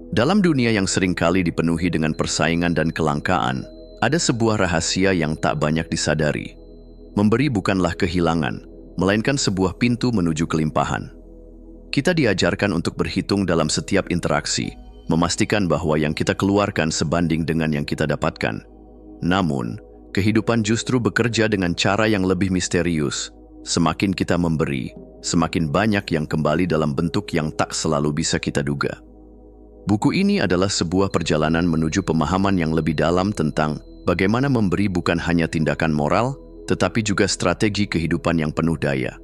Dalam dunia yang seringkali dipenuhi dengan persaingan dan kelangkaan, ada sebuah rahasia yang tak banyak disadari. Memberi bukanlah kehilangan, melainkan sebuah pintu menuju kelimpahan. Kita diajarkan untuk berhitung dalam setiap interaksi, memastikan bahwa yang kita keluarkan sebanding dengan yang kita dapatkan. Namun, kehidupan justru bekerja dengan cara yang lebih misterius. Semakin kita memberi, semakin banyak yang kembali dalam bentuk yang tak selalu bisa kita duga. Buku ini adalah sebuah perjalanan menuju pemahaman yang lebih dalam tentang bagaimana memberi bukan hanya tindakan moral, tetapi juga strategi kehidupan yang penuh daya.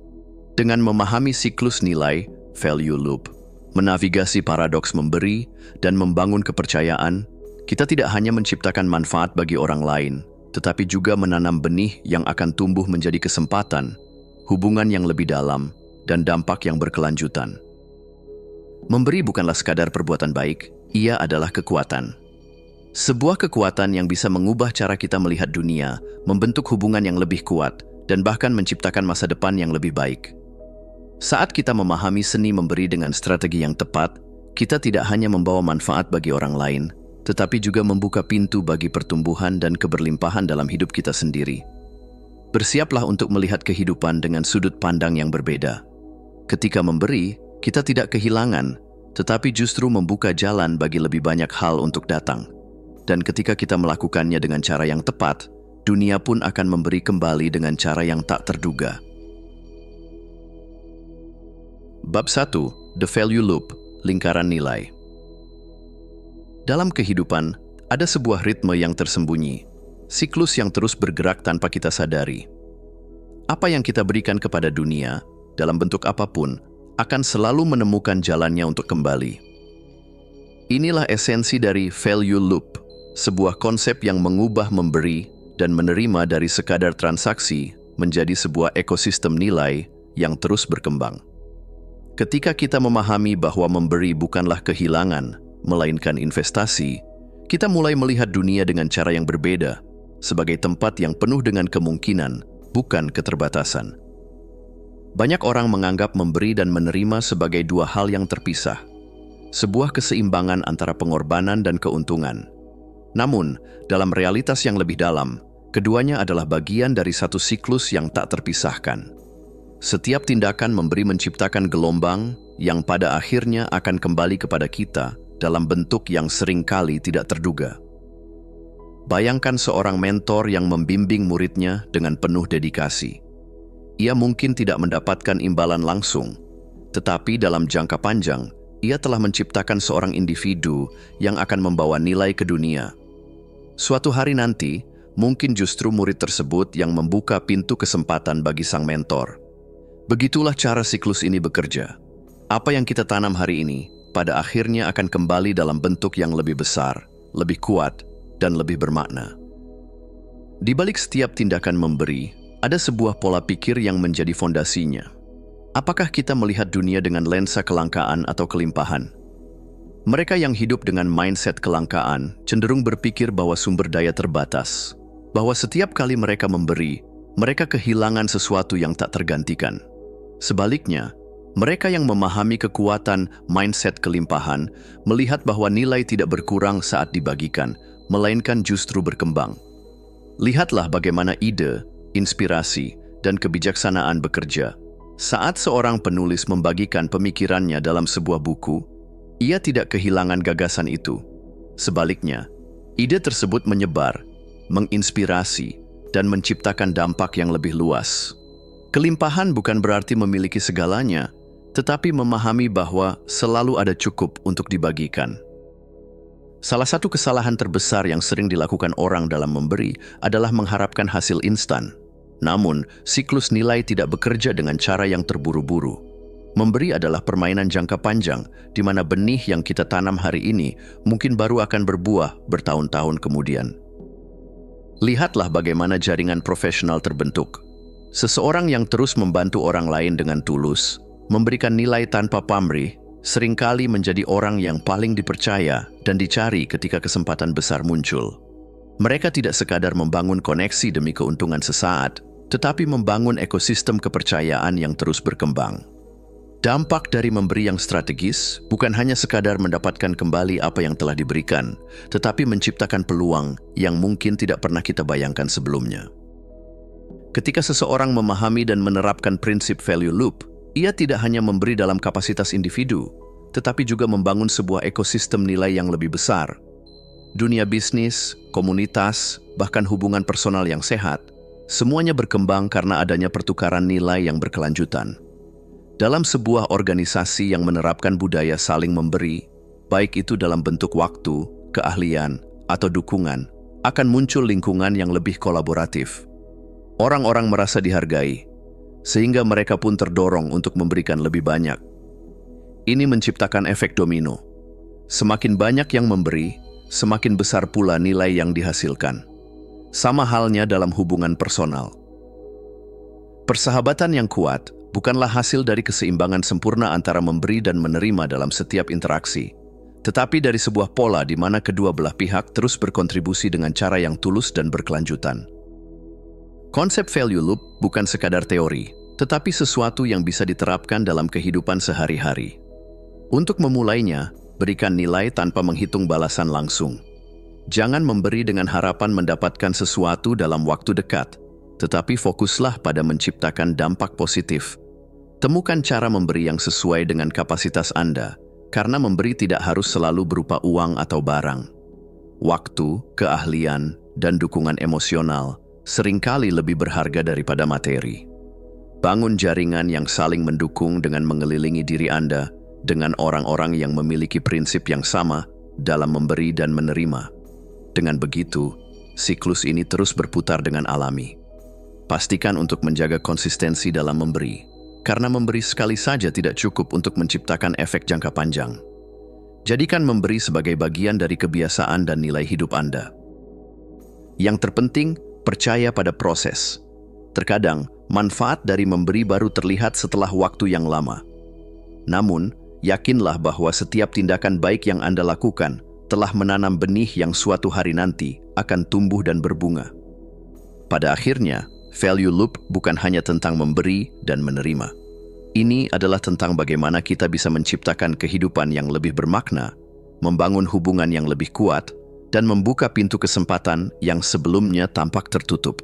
Dengan memahami siklus nilai, value loop, menavigasi paradoks memberi, dan membangun kepercayaan, kita tidak hanya menciptakan manfaat bagi orang lain, tetapi juga menanam benih yang akan tumbuh menjadi kesempatan, hubungan yang lebih dalam, dan dampak yang berkelanjutan. Memberi bukanlah sekadar perbuatan baik, ia adalah kekuatan. Sebuah kekuatan yang bisa mengubah cara kita melihat dunia, membentuk hubungan yang lebih kuat, dan bahkan menciptakan masa depan yang lebih baik. Saat kita memahami seni memberi dengan strategi yang tepat, kita tidak hanya membawa manfaat bagi orang lain, tetapi juga membuka pintu bagi pertumbuhan dan keberlimpahan dalam hidup kita sendiri. Bersiaplah untuk melihat kehidupan dengan sudut pandang yang berbeda. Ketika memberi, kita tidak kehilangan, tetapi justru membuka jalan bagi lebih banyak hal untuk datang. Dan ketika kita melakukannya dengan cara yang tepat, dunia pun akan memberi kembali dengan cara yang tak terduga. Bab 1. The Value Loop, lingkaran nilai. Dalam kehidupan, ada sebuah ritme yang tersembunyi, siklus yang terus bergerak tanpa kita sadari. Apa yang kita berikan kepada dunia, dalam bentuk apapun, akan selalu menemukan jalannya untuk kembali. Inilah esensi dari value loop, sebuah konsep yang mengubah memberi dan menerima dari sekadar transaksi menjadi sebuah ekosistem nilai yang terus berkembang. Ketika kita memahami bahwa memberi bukanlah kehilangan, melainkan investasi, kita mulai melihat dunia dengan cara yang berbeda, sebagai tempat yang penuh dengan kemungkinan, bukan keterbatasan. Banyak orang menganggap memberi dan menerima sebagai dua hal yang terpisah, sebuah keseimbangan antara pengorbanan dan keuntungan. Namun, dalam realitas yang lebih dalam, keduanya adalah bagian dari satu siklus yang tak terpisahkan. Setiap tindakan memberi menciptakan gelombang yang pada akhirnya akan kembali kepada kita dalam bentuk yang seringkali tidak terduga. Bayangkan seorang mentor yang membimbing muridnya dengan penuh dedikasi. Ia mungkin tidak mendapatkan imbalan langsung, tetapi dalam jangka panjang, ia telah menciptakan seorang individu yang akan membawa nilai ke dunia. Suatu hari nanti, mungkin justru murid tersebut yang membuka pintu kesempatan bagi sang mentor. Begitulah cara siklus ini bekerja. Apa yang kita tanam hari ini, pada akhirnya akan kembali dalam bentuk yang lebih besar, lebih kuat, dan lebih bermakna. Di balik setiap tindakan memberi, ada sebuah pola pikir yang menjadi fondasinya. Apakah kita melihat dunia dengan lensa kelangkaan atau kelimpahan? Mereka yang hidup dengan mindset kelangkaan cenderung berpikir bahwa sumber daya terbatas, bahwa setiap kali mereka memberi, mereka kehilangan sesuatu yang tak tergantikan. Sebaliknya, mereka yang memahami kekuatan mindset kelimpahan melihat bahwa nilai tidak berkurang saat dibagikan, melainkan justru berkembang. Lihatlah bagaimana ide, inspirasi, dan kebijaksanaan bekerja. Saat seorang penulis membagikan pemikirannya dalam sebuah buku, ia tidak kehilangan gagasan itu. Sebaliknya, ide tersebut menyebar, menginspirasi, dan menciptakan dampak yang lebih luas. Kelimpahan bukan berarti memiliki segalanya, tetapi memahami bahwa selalu ada cukup untuk dibagikan. Salah satu kesalahan terbesar yang sering dilakukan orang dalam memberi adalah mengharapkan hasil instan. Namun, siklus nilai tidak bekerja dengan cara yang terburu-buru. Memberi adalah permainan jangka panjang, di mana benih yang kita tanam hari ini mungkin baru akan berbuah bertahun-tahun kemudian. Lihatlah bagaimana jaringan profesional terbentuk. Seseorang yang terus membantu orang lain dengan tulus, memberikan nilai tanpa pamrih, seringkali menjadi orang yang paling dipercaya dan dicari ketika kesempatan besar muncul. Mereka tidak sekadar membangun koneksi demi keuntungan sesaat, tetapi membangun ekosistem kepercayaan yang terus berkembang. Dampak dari memberi yang strategis bukan hanya sekadar mendapatkan kembali apa yang telah diberikan, tetapi menciptakan peluang yang mungkin tidak pernah kita bayangkan sebelumnya. Ketika seseorang memahami dan menerapkan prinsip value loop, ia tidak hanya memberi dalam kapasitas individu, tetapi juga membangun sebuah ekosistem nilai yang lebih besar. Dunia bisnis, komunitas, bahkan hubungan personal yang sehat, semuanya berkembang karena adanya pertukaran nilai yang berkelanjutan. Dalam sebuah organisasi yang menerapkan budaya saling memberi, baik itu dalam bentuk waktu, keahlian, atau dukungan, akan muncul lingkungan yang lebih kolaboratif. Orang-orang merasa dihargai, sehingga mereka pun terdorong untuk memberikan lebih banyak. Ini menciptakan efek domino. Semakin banyak yang memberi, semakin besar pula nilai yang dihasilkan. Sama halnya dalam hubungan personal. Persahabatan yang kuat bukanlah hasil dari keseimbangan sempurna antara memberi dan menerima dalam setiap interaksi, tetapi dari sebuah pola di mana kedua belah pihak terus berkontribusi dengan cara yang tulus dan berkelanjutan. Konsep value loop bukan sekadar teori, tetapi sesuatu yang bisa diterapkan dalam kehidupan sehari-hari. Untuk memulainya, berikan nilai tanpa menghitung balasan langsung. Jangan memberi dengan harapan mendapatkan sesuatu dalam waktu dekat, tetapi fokuslah pada menciptakan dampak positif. Temukan cara memberi yang sesuai dengan kapasitas Anda, karena memberi tidak harus selalu berupa uang atau barang. Waktu, keahlian, dan dukungan emosional seringkali lebih berharga daripada materi. Bangun jaringan yang saling mendukung dengan mengelilingi diri Anda dengan orang-orang yang memiliki prinsip yang sama dalam memberi dan menerima. Dengan begitu, siklus ini terus berputar dengan alami. Pastikan untuk menjaga konsistensi dalam memberi, karena memberi sekali saja tidak cukup untuk menciptakan efek jangka panjang. Jadikan memberi sebagai bagian dari kebiasaan dan nilai hidup Anda. Yang terpenting, percaya pada proses. Terkadang, manfaat dari memberi baru terlihat setelah waktu yang lama. Namun, yakinlah bahwa setiap tindakan baik yang Anda lakukan telah menanam benih yang suatu hari nanti akan tumbuh dan berbunga. Pada akhirnya, value loop bukan hanya tentang memberi dan menerima. Ini adalah tentang bagaimana kita bisa menciptakan kehidupan yang lebih bermakna, membangun hubungan yang lebih kuat, dan membuka pintu kesempatan yang sebelumnya tampak tertutup.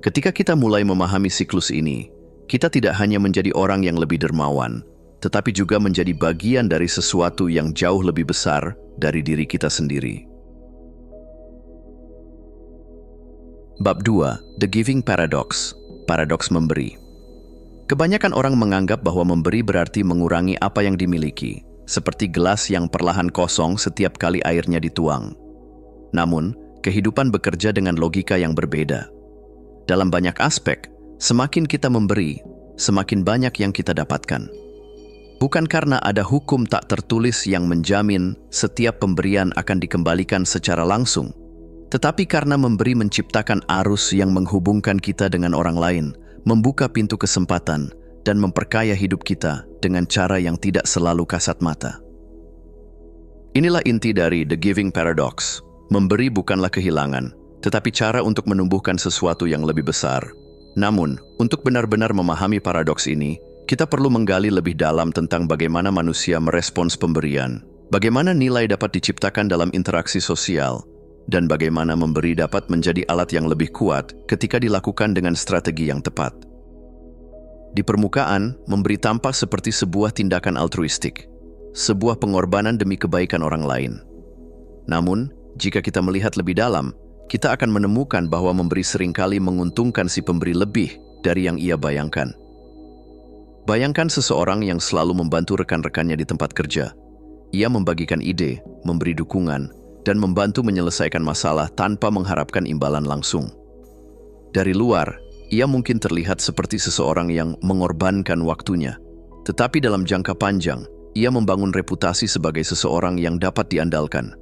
Ketika kita mulai memahami siklus ini, kita tidak hanya menjadi orang yang lebih dermawan, tetapi juga menjadi bagian dari sesuatu yang jauh lebih besar dari diri kita sendiri. Bab 2, The Giving Paradox, paradoks memberi. Kebanyakan orang menganggap bahwa memberi berarti mengurangi apa yang dimiliki, seperti gelas yang perlahan kosong setiap kali airnya dituang. Namun, kehidupan bekerja dengan logika yang berbeda. Dalam banyak aspek, semakin kita memberi, semakin banyak yang kita dapatkan. Bukan karena ada hukum tak tertulis yang menjamin setiap pemberian akan dikembalikan secara langsung, tetapi karena memberi menciptakan arus yang menghubungkan kita dengan orang lain, membuka pintu kesempatan, dan memperkaya hidup kita dengan cara yang tidak selalu kasat mata. Inilah inti dari The Giving Paradox. Memberi bukanlah kehilangan, tetapi cara untuk menumbuhkan sesuatu yang lebih besar. Namun, untuk benar-benar memahami paradoks ini, kita perlu menggali lebih dalam tentang bagaimana manusia merespons pemberian, bagaimana nilai dapat diciptakan dalam interaksi sosial, dan bagaimana memberi dapat menjadi alat yang lebih kuat ketika dilakukan dengan strategi yang tepat. Di permukaan, memberi tampak seperti sebuah tindakan altruistik, sebuah pengorbanan demi kebaikan orang lain. Namun, jika kita melihat lebih dalam, kita akan menemukan bahwa memberi seringkali menguntungkan si pemberi lebih dari yang ia bayangkan. Bayangkan seseorang yang selalu membantu rekan-rekannya di tempat kerja. Ia membagikan ide, memberi dukungan, dan membantu menyelesaikan masalah tanpa mengharapkan imbalan langsung. Dari luar, ia mungkin terlihat seperti seseorang yang mengorbankan waktunya. Tetapi dalam jangka panjang, ia membangun reputasi sebagai seseorang yang dapat diandalkan.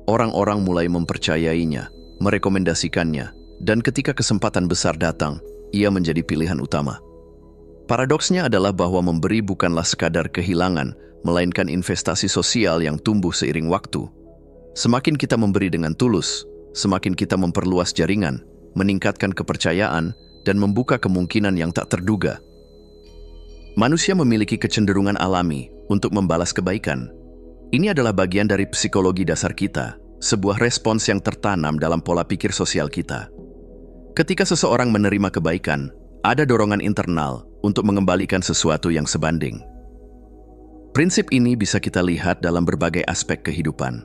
Orang-orang mulai mempercayainya, merekomendasikannya, dan ketika kesempatan besar datang, ia menjadi pilihan utama. Paradoksnya adalah bahwa memberi bukanlah sekadar kehilangan, melainkan investasi sosial yang tumbuh seiring waktu. Semakin kita memberi dengan tulus, semakin kita memperluas jaringan, meningkatkan kepercayaan, dan membuka kemungkinan yang tak terduga. Manusia memiliki kecenderungan alami untuk membalas kebaikan. Ini adalah bagian dari psikologi dasar kita, sebuah respons yang tertanam dalam pola pikir sosial kita. Ketika seseorang menerima kebaikan, ada dorongan internal untuk mengembalikan sesuatu yang sebanding. Prinsip ini bisa kita lihat dalam berbagai aspek kehidupan.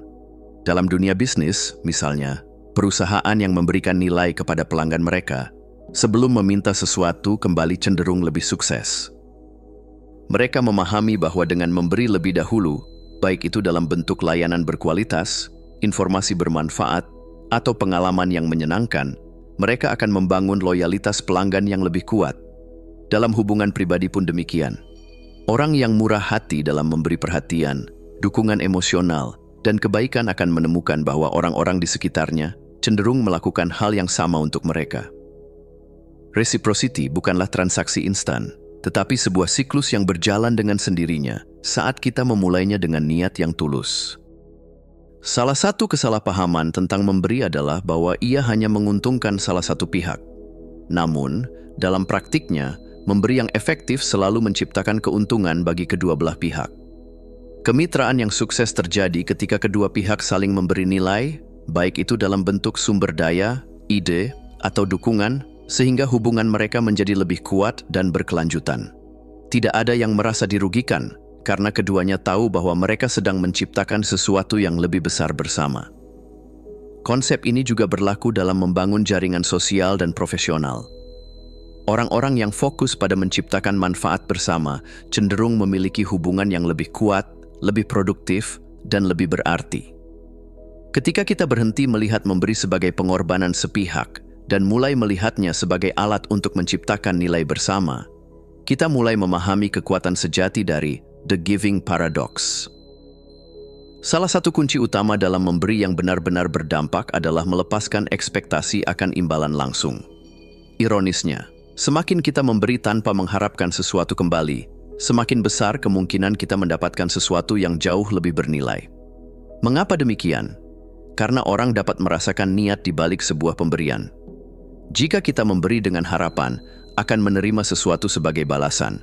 Dalam dunia bisnis, misalnya, perusahaan yang memberikan nilai kepada pelanggan mereka sebelum meminta sesuatu kembali cenderung lebih sukses. Mereka memahami bahwa dengan memberi lebih dahulu, baik itu dalam bentuk layanan berkualitas, informasi bermanfaat, atau pengalaman yang menyenangkan, mereka akan membangun loyalitas pelanggan yang lebih kuat. Dalam hubungan pribadi pun demikian. Orang yang murah hati dalam memberi perhatian, dukungan emosional, dan kebaikan akan menemukan bahwa orang-orang di sekitarnya cenderung melakukan hal yang sama untuk mereka. Reciprocity bukanlah transaksi instan, tetapi sebuah siklus yang berjalan dengan sendirinya saat kita memulainya dengan niat yang tulus. Salah satu kesalahpahaman tentang memberi adalah bahwa ia hanya menguntungkan salah satu pihak. Namun, dalam praktiknya, memberi yang efektif selalu menciptakan keuntungan bagi kedua belah pihak. Kemitraan yang sukses terjadi ketika kedua pihak saling memberi nilai, baik itu dalam bentuk sumber daya, ide, atau dukungan, sehingga hubungan mereka menjadi lebih kuat dan berkelanjutan. Tidak ada yang merasa dirugikan, karena keduanya tahu bahwa mereka sedang menciptakan sesuatu yang lebih besar bersama. Konsep ini juga berlaku dalam membangun jaringan sosial dan profesional. Orang-orang yang fokus pada menciptakan manfaat bersama cenderung memiliki hubungan yang lebih kuat, lebih produktif, dan lebih berarti. Ketika kita berhenti melihat memberi sebagai pengorbanan sepihak dan mulai melihatnya sebagai alat untuk menciptakan nilai bersama, kita mulai memahami kekuatan sejati dari The Giving Paradox. Salah satu kunci utama dalam memberi yang benar-benar berdampak adalah melepaskan ekspektasi akan imbalan langsung. Ironisnya, semakin kita memberi tanpa mengharapkan sesuatu kembali, semakin besar kemungkinan kita mendapatkan sesuatu yang jauh lebih bernilai. Mengapa demikian? Karena orang dapat merasakan niat di balik sebuah pemberian. Jika kita memberi dengan harapan akan menerima sesuatu sebagai balasan,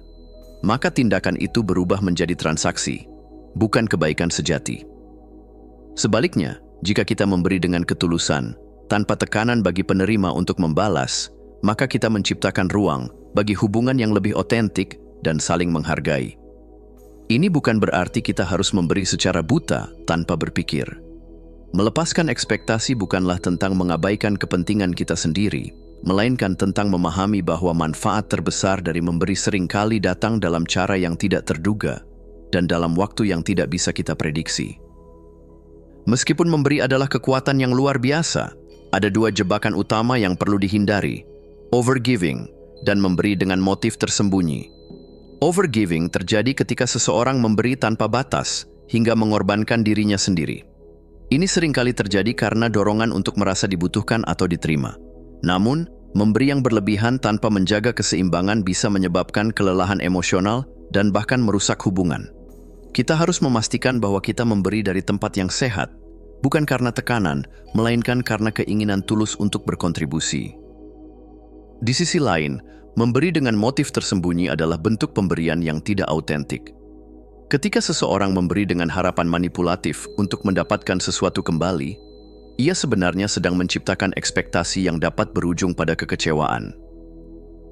maka tindakan itu berubah menjadi transaksi, bukan kebaikan sejati. Sebaliknya, jika kita memberi dengan ketulusan, tanpa tekanan bagi penerima untuk membalas, maka kita menciptakan ruang bagi hubungan yang lebih otentik dan saling menghargai. Ini bukan berarti kita harus memberi secara buta tanpa berpikir. Melepaskan ekspektasi bukanlah tentang mengabaikan kepentingan kita sendiri, melainkan tentang memahami bahwa manfaat terbesar dari memberi seringkali datang dalam cara yang tidak terduga dan dalam waktu yang tidak bisa kita prediksi. Meskipun memberi adalah kekuatan yang luar biasa, ada dua jebakan utama yang perlu dihindari: overgiving dan memberi dengan motif tersembunyi. Overgiving terjadi ketika seseorang memberi tanpa batas hingga mengorbankan dirinya sendiri. Ini seringkali terjadi karena dorongan untuk merasa dibutuhkan atau diterima. Namun, memberi yang berlebihan tanpa menjaga keseimbangan bisa menyebabkan kelelahan emosional dan bahkan merusak hubungan. Kita harus memastikan bahwa kita memberi dari tempat yang sehat, bukan karena tekanan, melainkan karena keinginan tulus untuk berkontribusi. Di sisi lain, memberi dengan motif tersembunyi adalah bentuk pemberian yang tidak autentik. Ketika seseorang memberi dengan harapan manipulatif untuk mendapatkan sesuatu kembali, ia sebenarnya sedang menciptakan ekspektasi yang dapat berujung pada kekecewaan.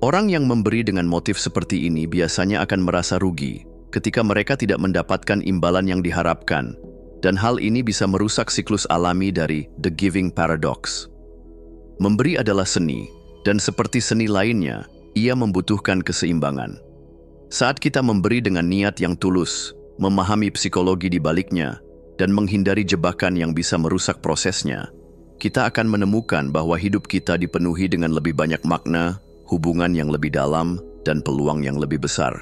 Orang yang memberi dengan motif seperti ini biasanya akan merasa rugi ketika mereka tidak mendapatkan imbalan yang diharapkan, dan hal ini bisa merusak siklus alami dari The Giving Paradox. Memberi adalah seni, dan seperti seni lainnya, ia membutuhkan keseimbangan. Saat kita memberi dengan niat yang tulus, memahami psikologi di baliknya, dan menghindari jebakan yang bisa merusak prosesnya, kita akan menemukan bahwa hidup kita dipenuhi dengan lebih banyak makna, hubungan yang lebih dalam, dan peluang yang lebih besar.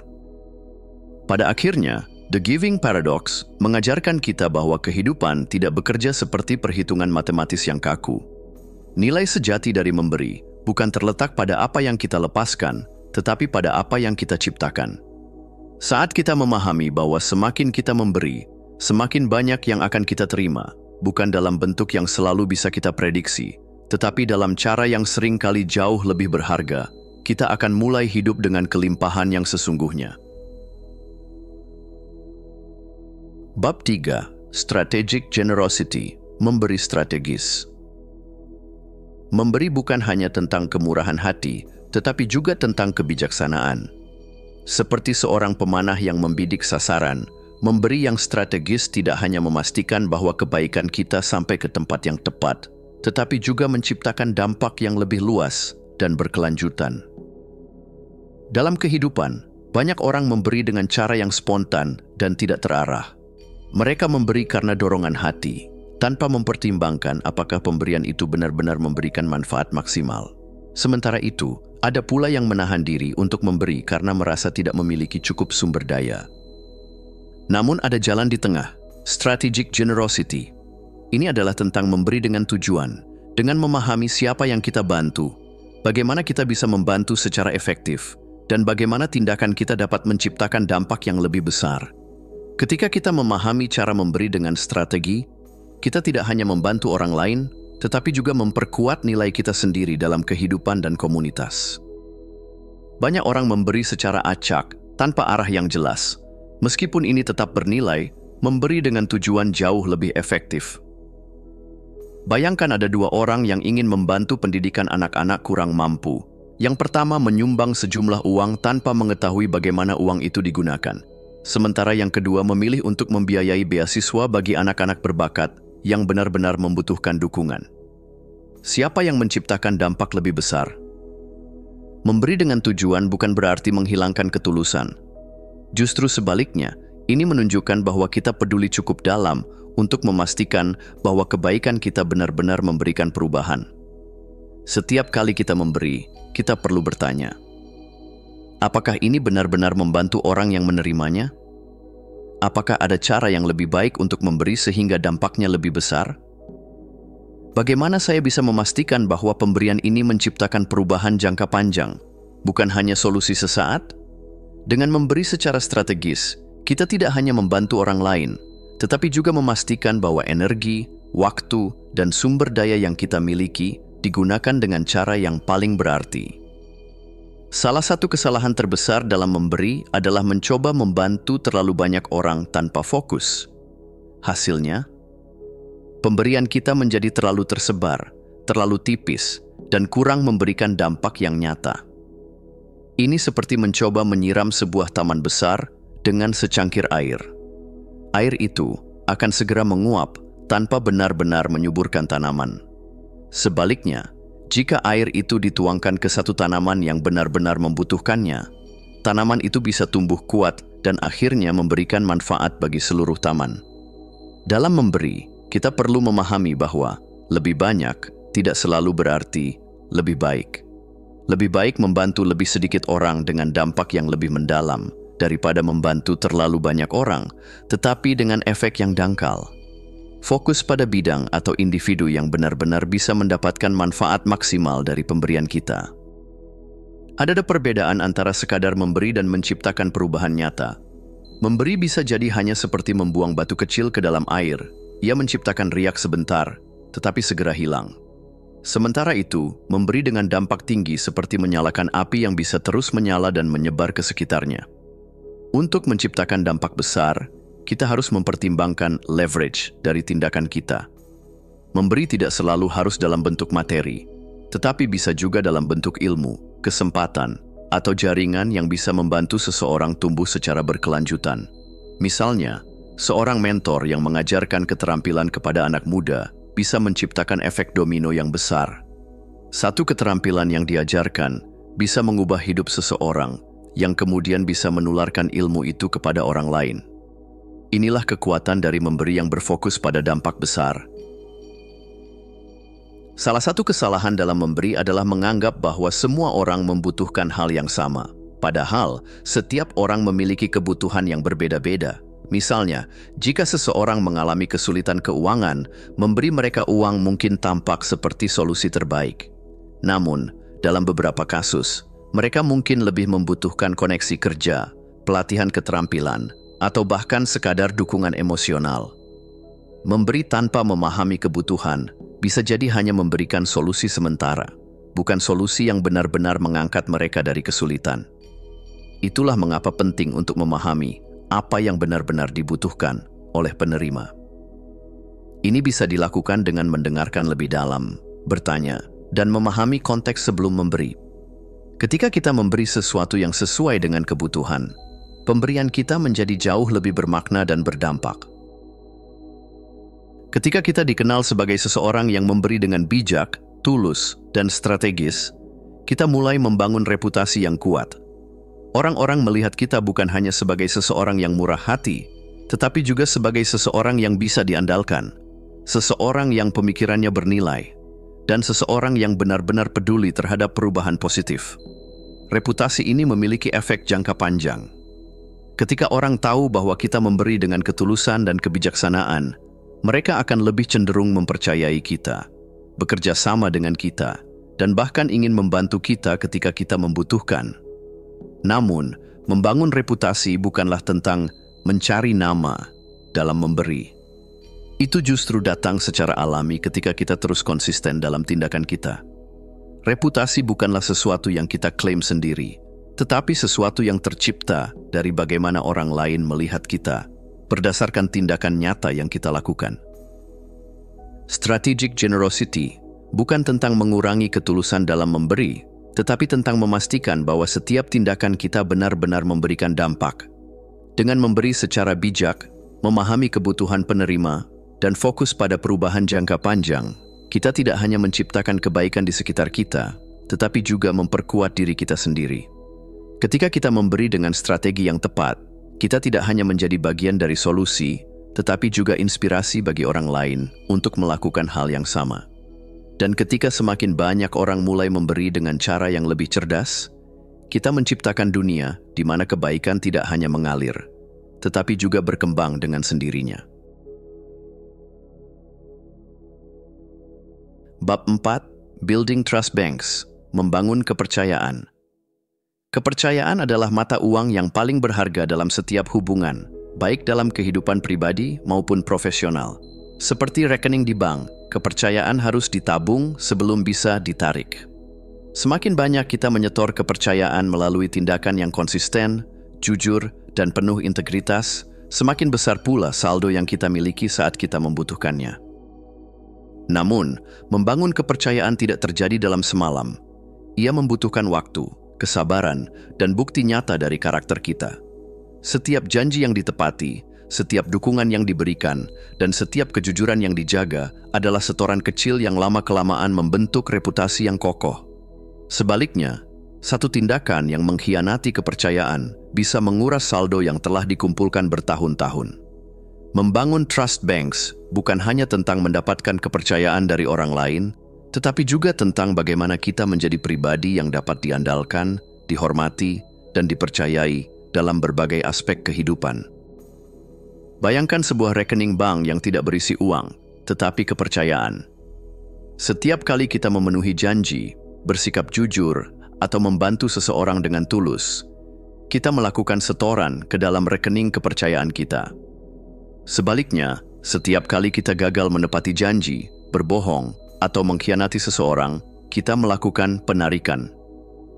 Pada akhirnya, The Giving Paradox mengajarkan kita bahwa kehidupan tidak bekerja seperti perhitungan matematis yang kaku. Nilai sejati dari memberi bukan terletak pada apa yang kita lepaskan, tetapi pada apa yang kita ciptakan. Saat kita memahami bahwa semakin kita memberi, semakin banyak yang akan kita terima, bukan dalam bentuk yang selalu bisa kita prediksi, tetapi dalam cara yang sering kali jauh lebih berharga, kita akan mulai hidup dengan kelimpahan yang sesungguhnya. Bab 3. Strategic Generosity. Memberi strategis. Memberi bukan hanya tentang kemurahan hati, tetapi juga tentang kebijaksanaan. Seperti seorang pemanah yang membidik sasaran, memberi yang strategis tidak hanya memastikan bahwa kebaikan kita sampai ke tempat yang tepat, tetapi juga menciptakan dampak yang lebih luas dan berkelanjutan. Dalam kehidupan, banyak orang memberi dengan cara yang spontan dan tidak terarah. Mereka memberi karena dorongan hati, tanpa mempertimbangkan apakah pemberian itu benar-benar memberikan manfaat maksimal. Sementara itu, ada pula yang menahan diri untuk memberi karena merasa tidak memiliki cukup sumber daya. Namun ada jalan di tengah, strategic generosity. Ini adalah tentang memberi dengan tujuan, dengan memahami siapa yang kita bantu, bagaimana kita bisa membantu secara efektif, dan bagaimana tindakan kita dapat menciptakan dampak yang lebih besar. Ketika kita memahami cara memberi dengan strategi, kita tidak hanya membantu orang lain, tetapi juga memperkuat nilai kita sendiri dalam kehidupan dan komunitas. Banyak orang memberi secara acak, tanpa arah yang jelas. Meskipun ini tetap bernilai, memberi dengan tujuan jauh lebih efektif. Bayangkan ada dua orang yang ingin membantu pendidikan anak-anak kurang mampu. Yang pertama menyumbang sejumlah uang tanpa mengetahui bagaimana uang itu digunakan. Sementara yang kedua memilih untuk membiayai beasiswa bagi anak-anak berbakat yang benar-benar membutuhkan dukungan. Siapa yang menciptakan dampak lebih besar? Memberi dengan tujuan bukan berarti menghilangkan ketulusan. Justru sebaliknya, ini menunjukkan bahwa kita peduli cukup dalam untuk memastikan bahwa kebaikan kita benar-benar memberikan perubahan. Setiap kali kita memberi, kita perlu bertanya, apakah ini benar-benar membantu orang yang menerimanya? Apakah ada cara yang lebih baik untuk memberi sehingga dampaknya lebih besar? Bagaimana saya bisa memastikan bahwa pemberian ini menciptakan perubahan jangka panjang, bukan hanya solusi sesaat? Dengan memberi secara strategis, kita tidak hanya membantu orang lain, tetapi juga memastikan bahwa energi, waktu, dan sumber daya yang kita miliki digunakan dengan cara yang paling berarti. Salah satu kesalahan terbesar dalam memberi adalah mencoba membantu terlalu banyak orang tanpa fokus. Hasilnya, pemberian kita menjadi terlalu tersebar, terlalu tipis, dan kurang memberikan dampak yang nyata. Ini seperti mencoba menyiram sebuah taman besar dengan secangkir air. Air itu akan segera menguap tanpa benar-benar menyuburkan tanaman. Sebaliknya, jika air itu dituangkan ke satu tanaman yang benar-benar membutuhkannya, tanaman itu bisa tumbuh kuat dan akhirnya memberikan manfaat bagi seluruh taman. Dalam memberi, kita perlu memahami bahwa lebih banyak tidak selalu berarti lebih baik. Lebih baik membantu lebih sedikit orang dengan dampak yang lebih mendalam daripada membantu terlalu banyak orang, tetapi dengan efek yang dangkal. Fokus pada bidang atau individu yang benar-benar bisa mendapatkan manfaat maksimal dari pemberian kita. Ada perbedaan antara sekadar memberi dan menciptakan perubahan nyata. Memberi bisa jadi hanya seperti membuang batu kecil ke dalam air. Ia menciptakan riak sebentar, tetapi segera hilang. Sementara itu, memberi dengan dampak tinggi seperti menyalakan api yang bisa terus menyala dan menyebar ke sekitarnya. Untuk menciptakan dampak besar, kita harus mempertimbangkan leverage dari tindakan kita. Memberi tidak selalu harus dalam bentuk materi, tetapi bisa juga dalam bentuk ilmu, kesempatan, atau jaringan yang bisa membantu seseorang tumbuh secara berkelanjutan. Misalnya, seorang mentor yang mengajarkan keterampilan kepada anak muda bisa menciptakan efek domino yang besar. Satu keterampilan yang diajarkan bisa mengubah hidup seseorang yang kemudian bisa menularkan ilmu itu kepada orang lain. Inilah kekuatan dari memberi yang berfokus pada dampak besar. Salah satu kesalahan dalam memberi adalah menganggap bahwa semua orang membutuhkan hal yang sama. Padahal, setiap orang memiliki kebutuhan yang berbeda-beda. Misalnya, jika seseorang mengalami kesulitan keuangan, memberi mereka uang mungkin tampak seperti solusi terbaik. Namun, dalam beberapa kasus, mereka mungkin lebih membutuhkan koneksi kerja, pelatihan keterampilan, atau bahkan sekadar dukungan emosional. Memberi tanpa memahami kebutuhan bisa jadi hanya memberikan solusi sementara, bukan solusi yang benar-benar mengangkat mereka dari kesulitan. Itulah mengapa penting untuk memahami apa yang benar-benar dibutuhkan oleh penerima. Ini bisa dilakukan dengan mendengarkan lebih dalam, bertanya, dan memahami konteks sebelum memberi. Ketika kita memberi sesuatu yang sesuai dengan kebutuhan, pemberian kita menjadi jauh lebih bermakna dan berdampak. Ketika kita dikenal sebagai seseorang yang memberi dengan bijak, tulus, dan strategis, kita mulai membangun reputasi yang kuat. Orang-orang melihat kita bukan hanya sebagai seseorang yang murah hati, tetapi juga sebagai seseorang yang bisa diandalkan, seseorang yang pemikirannya bernilai, dan seseorang yang benar-benar peduli terhadap perubahan positif. Reputasi ini memiliki efek jangka panjang. Ketika orang tahu bahwa kita memberi dengan ketulusan dan kebijaksanaan, mereka akan lebih cenderung mempercayai kita, bekerja sama dengan kita, dan bahkan ingin membantu kita ketika kita membutuhkan. Namun, membangun reputasi bukanlah tentang mencari nama dalam memberi. Itu justru datang secara alami ketika kita terus konsisten dalam tindakan kita. Reputasi bukanlah sesuatu yang kita klaim sendiri, tetapi sesuatu yang tercipta dari bagaimana orang lain melihat kita, berdasarkan tindakan nyata yang kita lakukan. Strategic generosity bukan tentang mengurangi ketulusan dalam memberi, tetapi tentang memastikan bahwa setiap tindakan kita benar-benar memberikan dampak. Dengan memberi secara bijak, memahami kebutuhan penerima, dan fokus pada perubahan jangka panjang, kita tidak hanya menciptakan kebaikan di sekitar kita, tetapi juga memperkuat diri kita sendiri. Ketika kita memberi dengan strategi yang tepat, kita tidak hanya menjadi bagian dari solusi, tetapi juga inspirasi bagi orang lain untuk melakukan hal yang sama. Dan ketika semakin banyak orang mulai memberi dengan cara yang lebih cerdas, kita menciptakan dunia di mana kebaikan tidak hanya mengalir, tetapi juga berkembang dengan sendirinya. Bab 4. Building Trust Banks, membangun kepercayaan. Kepercayaan adalah mata uang yang paling berharga dalam setiap hubungan, baik dalam kehidupan pribadi maupun profesional. Seperti rekening di bank, kepercayaan harus ditabung sebelum bisa ditarik. Semakin banyak kita menyetor kepercayaan melalui tindakan yang konsisten, jujur, dan penuh integritas, semakin besar pula saldo yang kita miliki saat kita membutuhkannya. Namun, membangun kepercayaan tidak terjadi dalam semalam. Ia membutuhkan waktu, kesabaran, dan bukti nyata dari karakter kita. Setiap janji yang ditepati, setiap dukungan yang diberikan, dan setiap kejujuran yang dijaga adalah setoran kecil yang lama-kelamaan membentuk reputasi yang kokoh. Sebaliknya, satu tindakan yang mengkhianati kepercayaan bisa menguras saldo yang telah dikumpulkan bertahun-tahun. Membangun trust banks bukan hanya tentang mendapatkan kepercayaan dari orang lain, tetapi juga tentang bagaimana kita menjadi pribadi yang dapat diandalkan, dihormati, dan dipercayai dalam berbagai aspek kehidupan. Bayangkan sebuah rekening bank yang tidak berisi uang, tetapi kepercayaan. Setiap kali kita memenuhi janji, bersikap jujur, atau membantu seseorang dengan tulus, kita melakukan setoran ke dalam rekening kepercayaan kita. Sebaliknya, setiap kali kita gagal menepati janji, berbohong, atau mengkhianati seseorang, kita melakukan penarikan.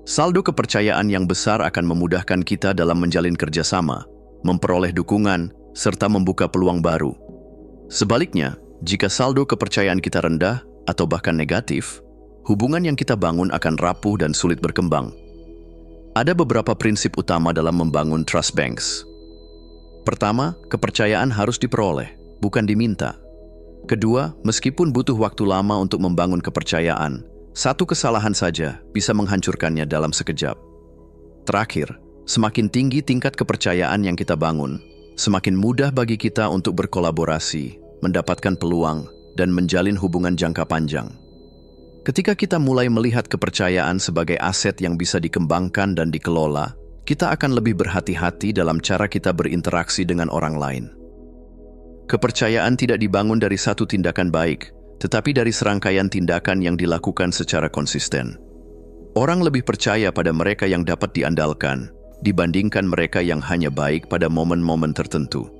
Saldo kepercayaan yang besar akan memudahkan kita dalam menjalin kerjasama, memperoleh dukungan, serta membuka peluang baru. Sebaliknya, jika saldo kepercayaan kita rendah atau bahkan negatif, hubungan yang kita bangun akan rapuh dan sulit berkembang. Ada beberapa prinsip utama dalam membangun trust banks. Pertama, kepercayaan harus diperoleh, bukan diminta. Kedua, meskipun butuh waktu lama untuk membangun kepercayaan, satu kesalahan saja bisa menghancurkannya dalam sekejap. Terakhir, semakin tinggi tingkat kepercayaan yang kita bangun, semakin mudah bagi kita untuk berkolaborasi, mendapatkan peluang, dan menjalin hubungan jangka panjang. Ketika kita mulai melihat kepercayaan sebagai aset yang bisa dikembangkan dan dikelola, kita akan lebih berhati-hati dalam cara kita berinteraksi dengan orang lain. Kepercayaan tidak dibangun dari satu tindakan baik, tetapi dari serangkaian tindakan yang dilakukan secara konsisten. Orang lebih percaya pada mereka yang dapat diandalkan, dibandingkan mereka yang hanya baik pada momen-momen tertentu.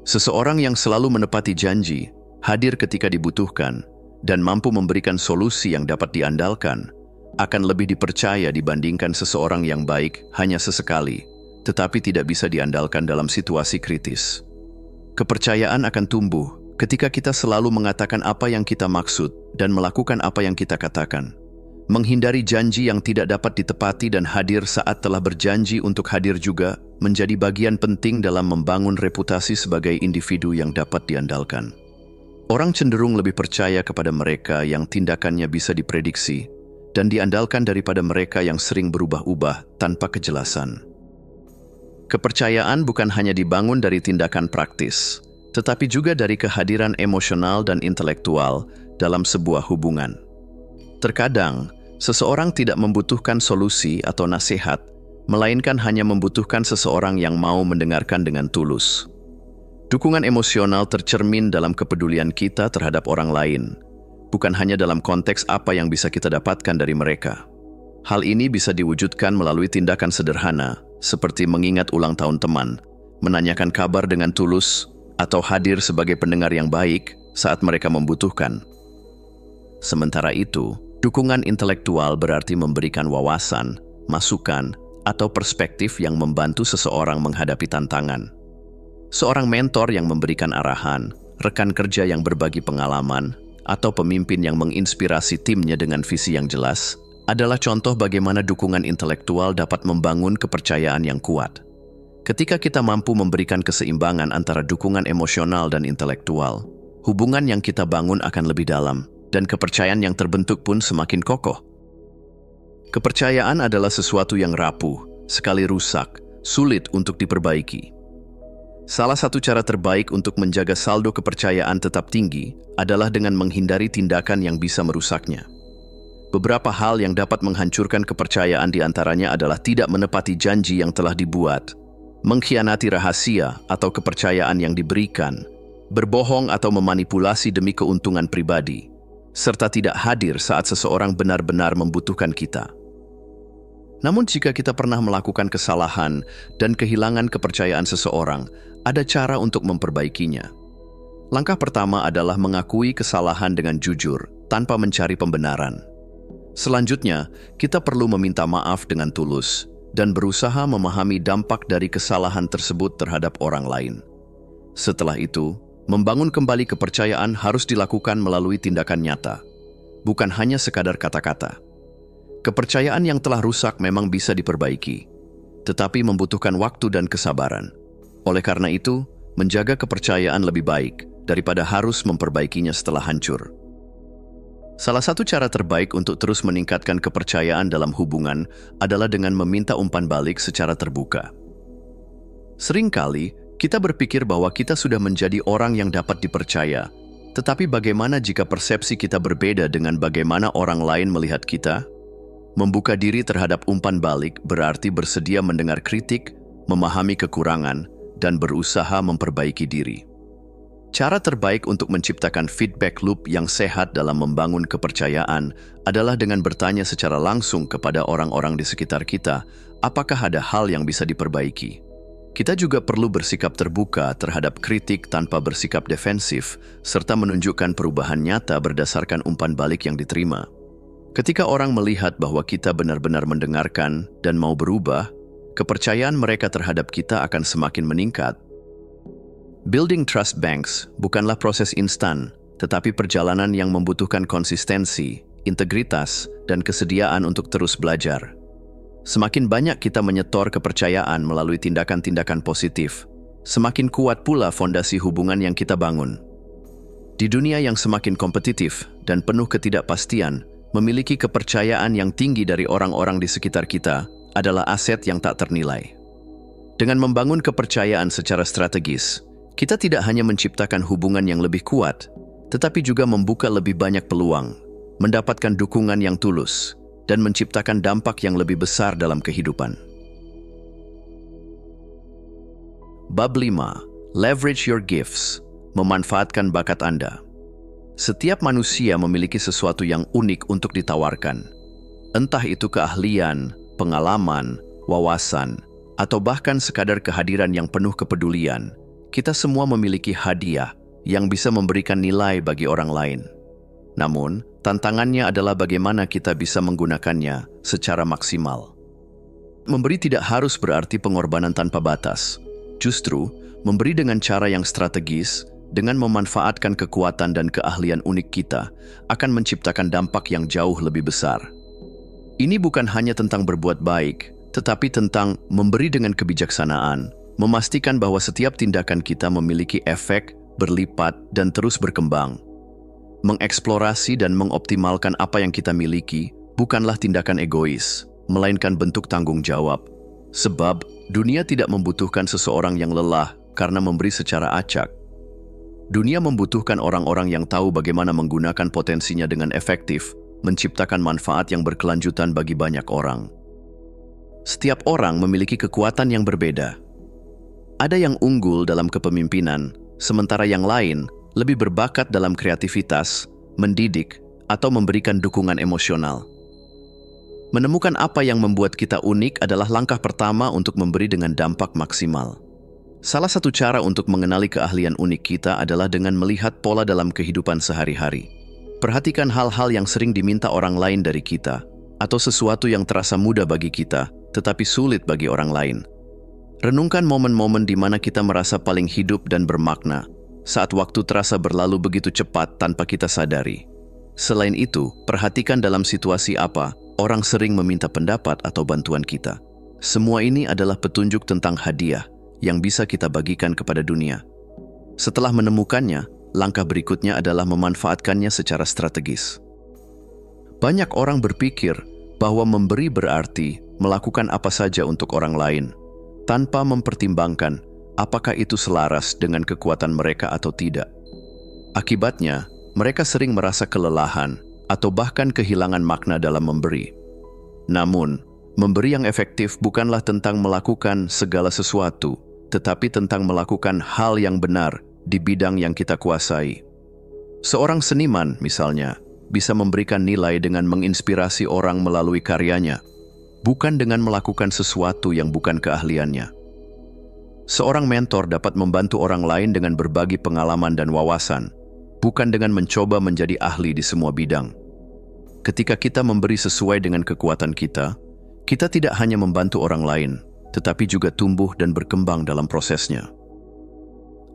Seseorang yang selalu menepati janji, hadir ketika dibutuhkan, dan mampu memberikan solusi yang dapat diandalkan, akan lebih dipercaya dibandingkan seseorang yang baik hanya sesekali, tetapi tidak bisa diandalkan dalam situasi kritis. Kepercayaan akan tumbuh ketika kita selalu mengatakan apa yang kita maksud dan melakukan apa yang kita katakan. Menghindari janji yang tidak dapat ditepati dan hadir saat telah berjanji untuk hadir juga menjadi bagian penting dalam membangun reputasi sebagai individu yang dapat diandalkan. Orang cenderung lebih percaya kepada mereka yang tindakannya bisa diprediksi dan diandalkan daripada mereka yang sering berubah-ubah tanpa kejelasan. Kepercayaan bukan hanya dibangun dari tindakan praktis, tetapi juga dari kehadiran emosional dan intelektual dalam sebuah hubungan. Terkadang, seseorang tidak membutuhkan solusi atau nasihat, melainkan hanya membutuhkan seseorang yang mau mendengarkan dengan tulus. Dukungan emosional tercermin dalam kepedulian kita terhadap orang lain, bukan hanya dalam konteks apa yang bisa kita dapatkan dari mereka. Hal ini bisa diwujudkan melalui tindakan sederhana, seperti mengingat ulang tahun teman, menanyakan kabar dengan tulus, atau hadir sebagai pendengar yang baik saat mereka membutuhkan. Sementara itu, dukungan intelektual berarti memberikan wawasan, masukan, atau perspektif yang membantu seseorang menghadapi tantangan. Seorang mentor yang memberikan arahan, rekan kerja yang berbagi pengalaman, atau pemimpin yang menginspirasi timnya dengan visi yang jelas, adalah contoh bagaimana dukungan intelektual dapat membangun kepercayaan yang kuat. Ketika kita mampu memberikan keseimbangan antara dukungan emosional dan intelektual, hubungan yang kita bangun akan lebih dalam, dan kepercayaan yang terbentuk pun semakin kokoh. Kepercayaan adalah sesuatu yang rapuh, sekali rusak, sulit untuk diperbaiki. Salah satu cara terbaik untuk menjaga saldo kepercayaan tetap tinggi adalah dengan menghindari tindakan yang bisa merusaknya. Beberapa hal yang dapat menghancurkan kepercayaan diantaranya adalah tidak menepati janji yang telah dibuat, mengkhianati rahasia atau kepercayaan yang diberikan, berbohong atau memanipulasi demi keuntungan pribadi, serta tidak hadir saat seseorang benar-benar membutuhkan kita. Namun jika kita pernah melakukan kesalahan dan kehilangan kepercayaan seseorang, ada cara untuk memperbaikinya. Langkah pertama adalah mengakui kesalahan dengan jujur, tanpa mencari pembenaran. Selanjutnya, kita perlu meminta maaf dengan tulus dan berusaha memahami dampak dari kesalahan tersebut terhadap orang lain. Setelah itu, membangun kembali kepercayaan harus dilakukan melalui tindakan nyata, bukan hanya sekadar kata-kata. Kepercayaan yang telah rusak memang bisa diperbaiki, tetapi membutuhkan waktu dan kesabaran. Oleh karena itu, menjaga kepercayaan lebih baik daripada harus memperbaikinya setelah hancur. Salah satu cara terbaik untuk terus meningkatkan kepercayaan dalam hubungan adalah dengan meminta umpan balik secara terbuka. Seringkali, kita berpikir bahwa kita sudah menjadi orang yang dapat dipercaya, tetapi bagaimana jika persepsi kita berbeda dengan bagaimana orang lain melihat kita? Membuka diri terhadap umpan balik berarti bersedia mendengar kritik, memahami kekurangan, dan berusaha memperbaiki diri. Cara terbaik untuk menciptakan feedback loop yang sehat dalam membangun kepercayaan adalah dengan bertanya secara langsung kepada orang-orang di sekitar kita, apakah ada hal yang bisa diperbaiki. Kita juga perlu bersikap terbuka terhadap kritik tanpa bersikap defensif, serta menunjukkan perubahan nyata berdasarkan umpan balik yang diterima. Ketika orang melihat bahwa kita benar-benar mendengarkan dan mau berubah, kepercayaan mereka terhadap kita akan semakin meningkat. Building trust banks bukanlah proses instan, tetapi perjalanan yang membutuhkan konsistensi, integritas, dan kesediaan untuk terus belajar. Semakin banyak kita menyetor kepercayaan melalui tindakan-tindakan positif, semakin kuat pula fondasi hubungan yang kita bangun. Di dunia yang semakin kompetitif dan penuh ketidakpastian, memiliki kepercayaan yang tinggi dari orang-orang di sekitar kita adalah aset yang tak ternilai. Dengan membangun kepercayaan secara strategis, kita tidak hanya menciptakan hubungan yang lebih kuat, tetapi juga membuka lebih banyak peluang, mendapatkan dukungan yang tulus, dan menciptakan dampak yang lebih besar dalam kehidupan. Bab 5. Leverage your gifts. Memanfaatkan bakat Anda. Setiap manusia memiliki sesuatu yang unik untuk ditawarkan. Entah itu keahlian, pengalaman, wawasan, atau bahkan sekadar kehadiran yang penuh kepedulian. Kita semua memiliki hadiah yang bisa memberikan nilai bagi orang lain. Namun, tantangannya adalah bagaimana kita bisa menggunakannya secara maksimal. Memberi tidak harus berarti pengorbanan tanpa batas. Justru, memberi dengan cara yang strategis, dengan memanfaatkan kekuatan dan keahlian unik kita, akan menciptakan dampak yang jauh lebih besar. Ini bukan hanya tentang berbuat baik, tetapi tentang memberi dengan kebijaksanaan, memastikan bahwa setiap tindakan kita memiliki efek, berlipat, dan terus berkembang. Mengeksplorasi dan mengoptimalkan apa yang kita miliki bukanlah tindakan egois, melainkan bentuk tanggung jawab. Sebab, dunia tidak membutuhkan seseorang yang lelah karena memberi secara acak. Dunia membutuhkan orang-orang yang tahu bagaimana menggunakan potensinya dengan efektif, menciptakan manfaat yang berkelanjutan bagi banyak orang. Setiap orang memiliki kekuatan yang berbeda. Ada yang unggul dalam kepemimpinan, sementara yang lain lebih berbakat dalam kreativitas, mendidik, atau memberikan dukungan emosional. Menemukan apa yang membuat kita unik adalah langkah pertama untuk memberi dengan dampak maksimal. Salah satu cara untuk mengenali keahlian unik kita adalah dengan melihat pola dalam kehidupan sehari-hari. Perhatikan hal-hal yang sering diminta orang lain dari kita, atau sesuatu yang terasa mudah bagi kita, tetapi sulit bagi orang lain. Renungkan momen-momen di mana kita merasa paling hidup dan bermakna, saat waktu terasa berlalu begitu cepat tanpa kita sadari. Selain itu, perhatikan dalam situasi apa orang sering meminta pendapat atau bantuan kita. Semua ini adalah petunjuk tentang hadiah yang bisa kita bagikan kepada dunia. Setelah menemukannya, langkah berikutnya adalah memanfaatkannya secara strategis. Banyak orang berpikir bahwa memberi berarti melakukan apa saja untuk orang lain, tanpa mempertimbangkan apakah itu selaras dengan kekuatan mereka atau tidak. Akibatnya, mereka sering merasa kelelahan atau bahkan kehilangan makna dalam memberi. Namun, memberi yang efektif bukanlah tentang melakukan segala sesuatu, tetapi tentang melakukan hal yang benar di bidang yang kita kuasai. Seorang seniman, misalnya, bisa memberikan nilai dengan menginspirasi orang melalui karyanya, bukan dengan melakukan sesuatu yang bukan keahliannya. Seorang mentor dapat membantu orang lain dengan berbagi pengalaman dan wawasan, bukan dengan mencoba menjadi ahli di semua bidang. Ketika kita memberi sesuai dengan kekuatan kita tidak hanya membantu orang lain, tetapi juga tumbuh dan berkembang dalam prosesnya.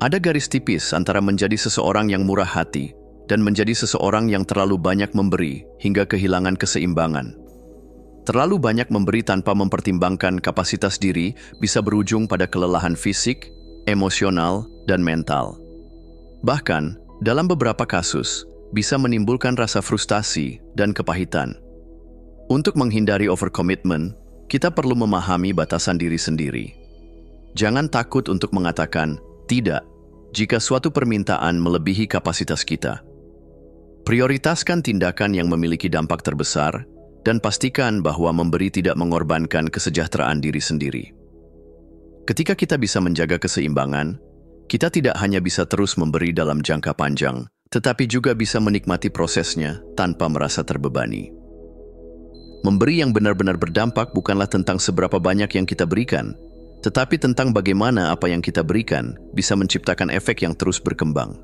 Ada garis tipis antara menjadi seseorang yang murah hati dan menjadi seseorang yang terlalu banyak memberi hingga kehilangan keseimbangan. Terlalu banyak memberi tanpa mempertimbangkan kapasitas diri bisa berujung pada kelelahan fisik, emosional, dan mental. Bahkan, dalam beberapa kasus, bisa menimbulkan rasa frustasi dan kepahitan. Untuk menghindari overcommitment, kita perlu memahami batasan diri sendiri. Jangan takut untuk mengatakan tidak jika suatu permintaan melebihi kapasitas kita. Prioritaskan tindakan yang memiliki dampak terbesar dan pastikan bahwa memberi tidak mengorbankan kesejahteraan diri sendiri. Ketika kita bisa menjaga keseimbangan, kita tidak hanya bisa terus memberi dalam jangka panjang, tetapi juga bisa menikmati prosesnya tanpa merasa terbebani. Memberi yang benar-benar berdampak bukanlah tentang seberapa banyak yang kita berikan, tetapi tentang bagaimana apa yang kita berikan bisa menciptakan efek yang terus berkembang.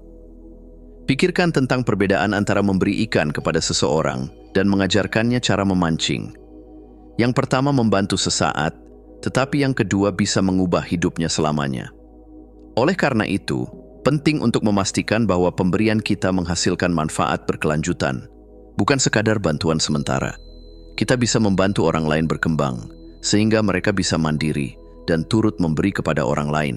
Pikirkan tentang perbedaan antara memberi ikan kepada seseorang dan mengajarkannya cara memancing. Yang pertama membantu sesaat, tetapi yang kedua bisa mengubah hidupnya selamanya. Oleh karena itu, penting untuk memastikan bahwa pemberian kita menghasilkan manfaat berkelanjutan, bukan sekadar bantuan sementara. Kita bisa membantu orang lain berkembang, sehingga mereka bisa mandiri dan turut memberi kepada orang lain.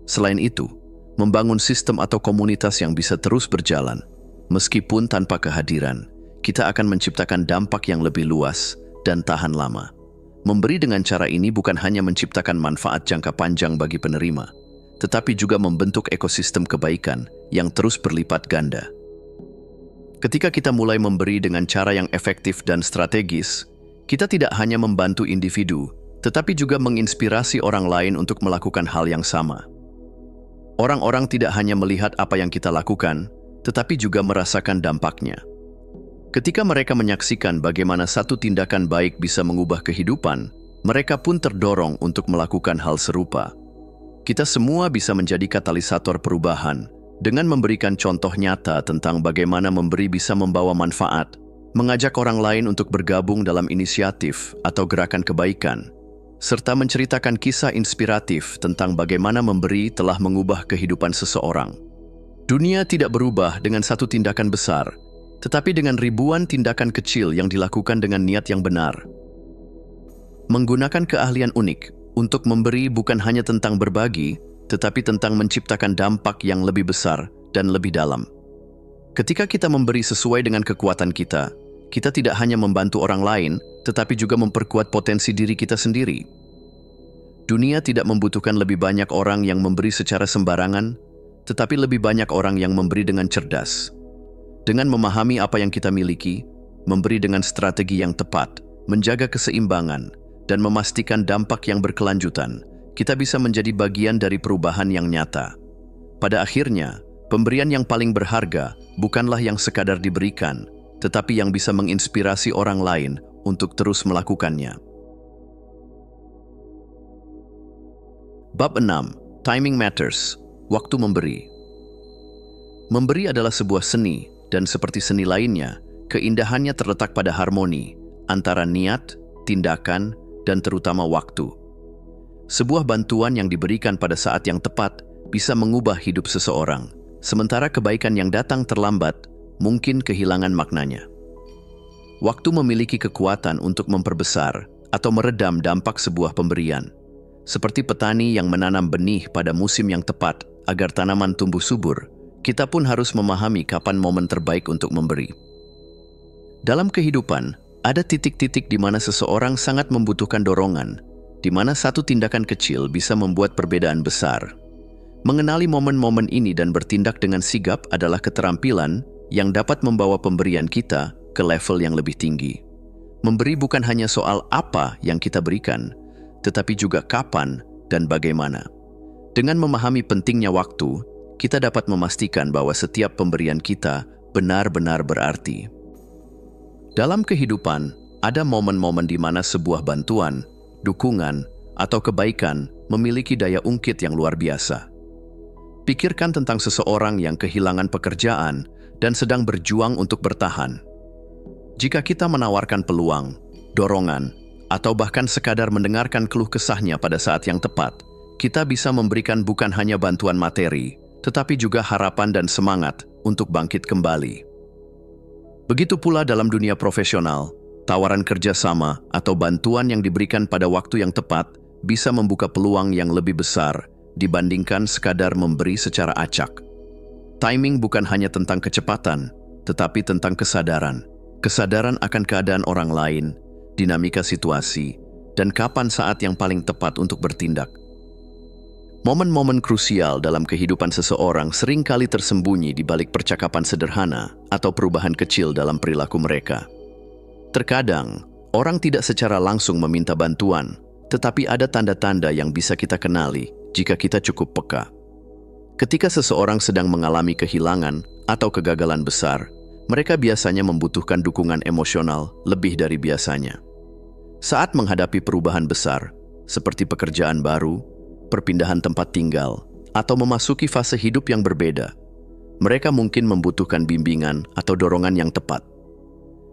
Selain itu, membangun sistem atau komunitas yang bisa terus berjalan, meskipun tanpa kehadiran, kita akan menciptakan dampak yang lebih luas dan tahan lama. Memberi dengan cara ini bukan hanya menciptakan manfaat jangka panjang bagi penerima, tetapi juga membentuk ekosistem kebaikan yang terus berlipat ganda. Ketika kita mulai memberi dengan cara yang efektif dan strategis, kita tidak hanya membantu individu, tetapi juga menginspirasi orang lain untuk melakukan hal yang sama. Orang-orang tidak hanya melihat apa yang kita lakukan, tetapi juga merasakan dampaknya. Ketika mereka menyaksikan bagaimana satu tindakan baik bisa mengubah kehidupan, mereka pun terdorong untuk melakukan hal serupa. Kita semua bisa menjadi katalisator perubahan dengan memberikan contoh nyata tentang bagaimana memberi bisa membawa manfaat, mengajak orang lain untuk bergabung dalam inisiatif atau gerakan kebaikan, serta menceritakan kisah inspiratif tentang bagaimana memberi telah mengubah kehidupan seseorang. Dunia tidak berubah dengan satu tindakan besar, tetapi dengan ribuan tindakan kecil yang dilakukan dengan niat yang benar. Menggunakan keahlian unik untuk memberi bukan hanya tentang berbagi, tetapi tentang menciptakan dampak yang lebih besar dan lebih dalam. Ketika kita memberi sesuai dengan kekuatan kita tidak hanya membantu orang lain, tetapi juga memperkuat potensi diri kita sendiri. Dunia tidak membutuhkan lebih banyak orang yang memberi secara sembarangan, tetapi lebih banyak orang yang memberi dengan cerdas. Dengan memahami apa yang kita miliki, memberi dengan strategi yang tepat, menjaga keseimbangan, dan memastikan dampak yang berkelanjutan, kita bisa menjadi bagian dari perubahan yang nyata. Pada akhirnya, pemberian yang paling berharga bukanlah yang sekadar diberikan, tetapi yang bisa menginspirasi orang lain untuk terus melakukannya. Bab 6. Timing Matters. Waktu memberi. Memberi adalah sebuah seni, dan seperti seni lainnya, keindahannya terletak pada harmoni antara niat, tindakan, dan terutama waktu. Sebuah bantuan yang diberikan pada saat yang tepat bisa mengubah hidup seseorang, sementara kebaikan yang datang terlambat mungkin kehilangan maknanya. Waktu memiliki kekuatan untuk memperbesar atau meredam dampak sebuah pemberian. Seperti petani yang menanam benih pada musim yang tepat agar tanaman tumbuh subur, kita pun harus memahami kapan momen terbaik untuk memberi. Dalam kehidupan, ada titik-titik di mana seseorang sangat membutuhkan dorongan, di mana satu tindakan kecil bisa membuat perbedaan besar. Mengenali momen-momen ini dan bertindak dengan sigap adalah keterampilan yang dapat membawa pemberian kita ke level yang lebih tinggi. Memberi bukan hanya soal apa yang kita berikan, tetapi juga kapan dan bagaimana. Dengan memahami pentingnya waktu, kita dapat memastikan bahwa setiap pemberian kita benar-benar berarti. Dalam kehidupan, ada momen-momen di mana sebuah bantuan, dukungan, atau kebaikan memiliki daya ungkit yang luar biasa. Pikirkan tentang seseorang yang kehilangan pekerjaan dan sedang berjuang untuk bertahan. Jika kita menawarkan peluang, dorongan, atau bahkan sekadar mendengarkan keluh kesahnya pada saat yang tepat, kita bisa memberikan bukan hanya bantuan materi, tetapi juga harapan dan semangat untuk bangkit kembali. Begitu pula dalam dunia profesional, tawaran kerjasama atau bantuan yang diberikan pada waktu yang tepat bisa membuka peluang yang lebih besar dibandingkan sekadar memberi secara acak. Timing bukan hanya tentang kecepatan, tetapi tentang kesadaran. Kesadaran akan keadaan orang lain, dinamika situasi, dan kapan saat yang paling tepat untuk bertindak. Momen-momen krusial dalam kehidupan seseorang seringkali tersembunyi di balik percakapan sederhana atau perubahan kecil dalam perilaku mereka. Terkadang, orang tidak secara langsung meminta bantuan, tetapi ada tanda-tanda yang bisa kita kenali jika kita cukup peka. Ketika seseorang sedang mengalami kehilangan atau kegagalan besar, mereka biasanya membutuhkan dukungan emosional lebih dari biasanya. Saat menghadapi perubahan besar, seperti pekerjaan baru, perpindahan tempat tinggal, atau memasuki fase hidup yang berbeda, mereka mungkin membutuhkan bimbingan atau dorongan yang tepat.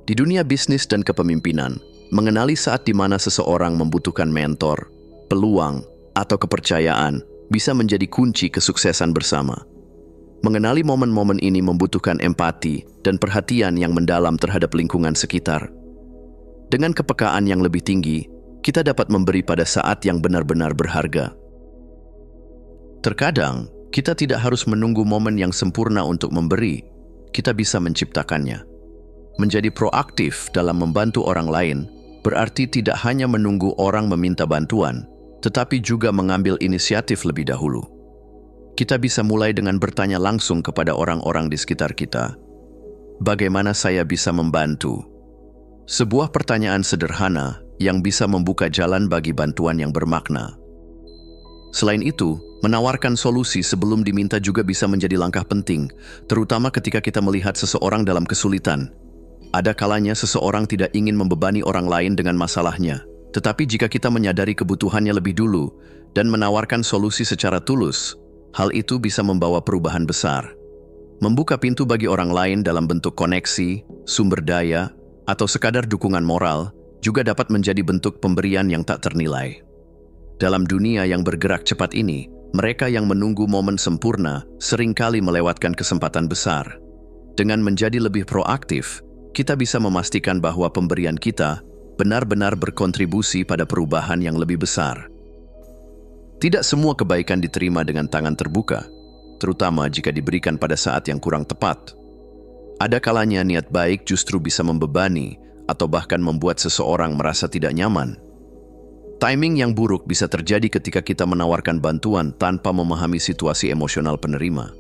Di dunia bisnis dan kepemimpinan, mengenali saat di mana seseorang membutuhkan mentor, peluang, atau kepercayaan bisa menjadi kunci kesuksesan bersama. Mengenali momen-momen ini membutuhkan empati dan perhatian yang mendalam terhadap lingkungan sekitar. Dengan kepekaan yang lebih tinggi, kita dapat memberi pada saat yang benar-benar berharga. Terkadang, kita tidak harus menunggu momen yang sempurna untuk memberi, kita bisa menciptakannya. Menjadi proaktif dalam membantu orang lain berarti tidak hanya menunggu orang meminta bantuan, tetapi juga mengambil inisiatif lebih dahulu. Kita bisa mulai dengan bertanya langsung kepada orang-orang di sekitar kita, "Bagaimana saya bisa membantu?" Sebuah pertanyaan sederhana yang bisa membuka jalan bagi bantuan yang bermakna. Selain itu, menawarkan solusi sebelum diminta juga bisa menjadi langkah penting, terutama ketika kita melihat seseorang dalam kesulitan. Ada kalanya seseorang tidak ingin membebani orang lain dengan masalahnya, tetapi jika kita menyadari kebutuhannya lebih dulu dan menawarkan solusi secara tulus, hal itu bisa membawa perubahan besar. Membuka pintu bagi orang lain dalam bentuk koneksi, sumber daya, atau sekadar dukungan moral juga dapat menjadi bentuk pemberian yang tak ternilai. Dalam dunia yang bergerak cepat ini, mereka yang menunggu momen sempurna seringkali melewatkan kesempatan besar. Dengan menjadi lebih proaktif, kita bisa memastikan bahwa pemberian kita benar-benar berkontribusi pada perubahan yang lebih besar. Tidak semua kebaikan diterima dengan tangan terbuka, terutama jika diberikan pada saat yang kurang tepat. Ada kalanya niat baik justru bisa membebani atau bahkan membuat seseorang merasa tidak nyaman. Timing yang buruk bisa terjadi ketika kita menawarkan bantuan tanpa memahami situasi emosional penerima.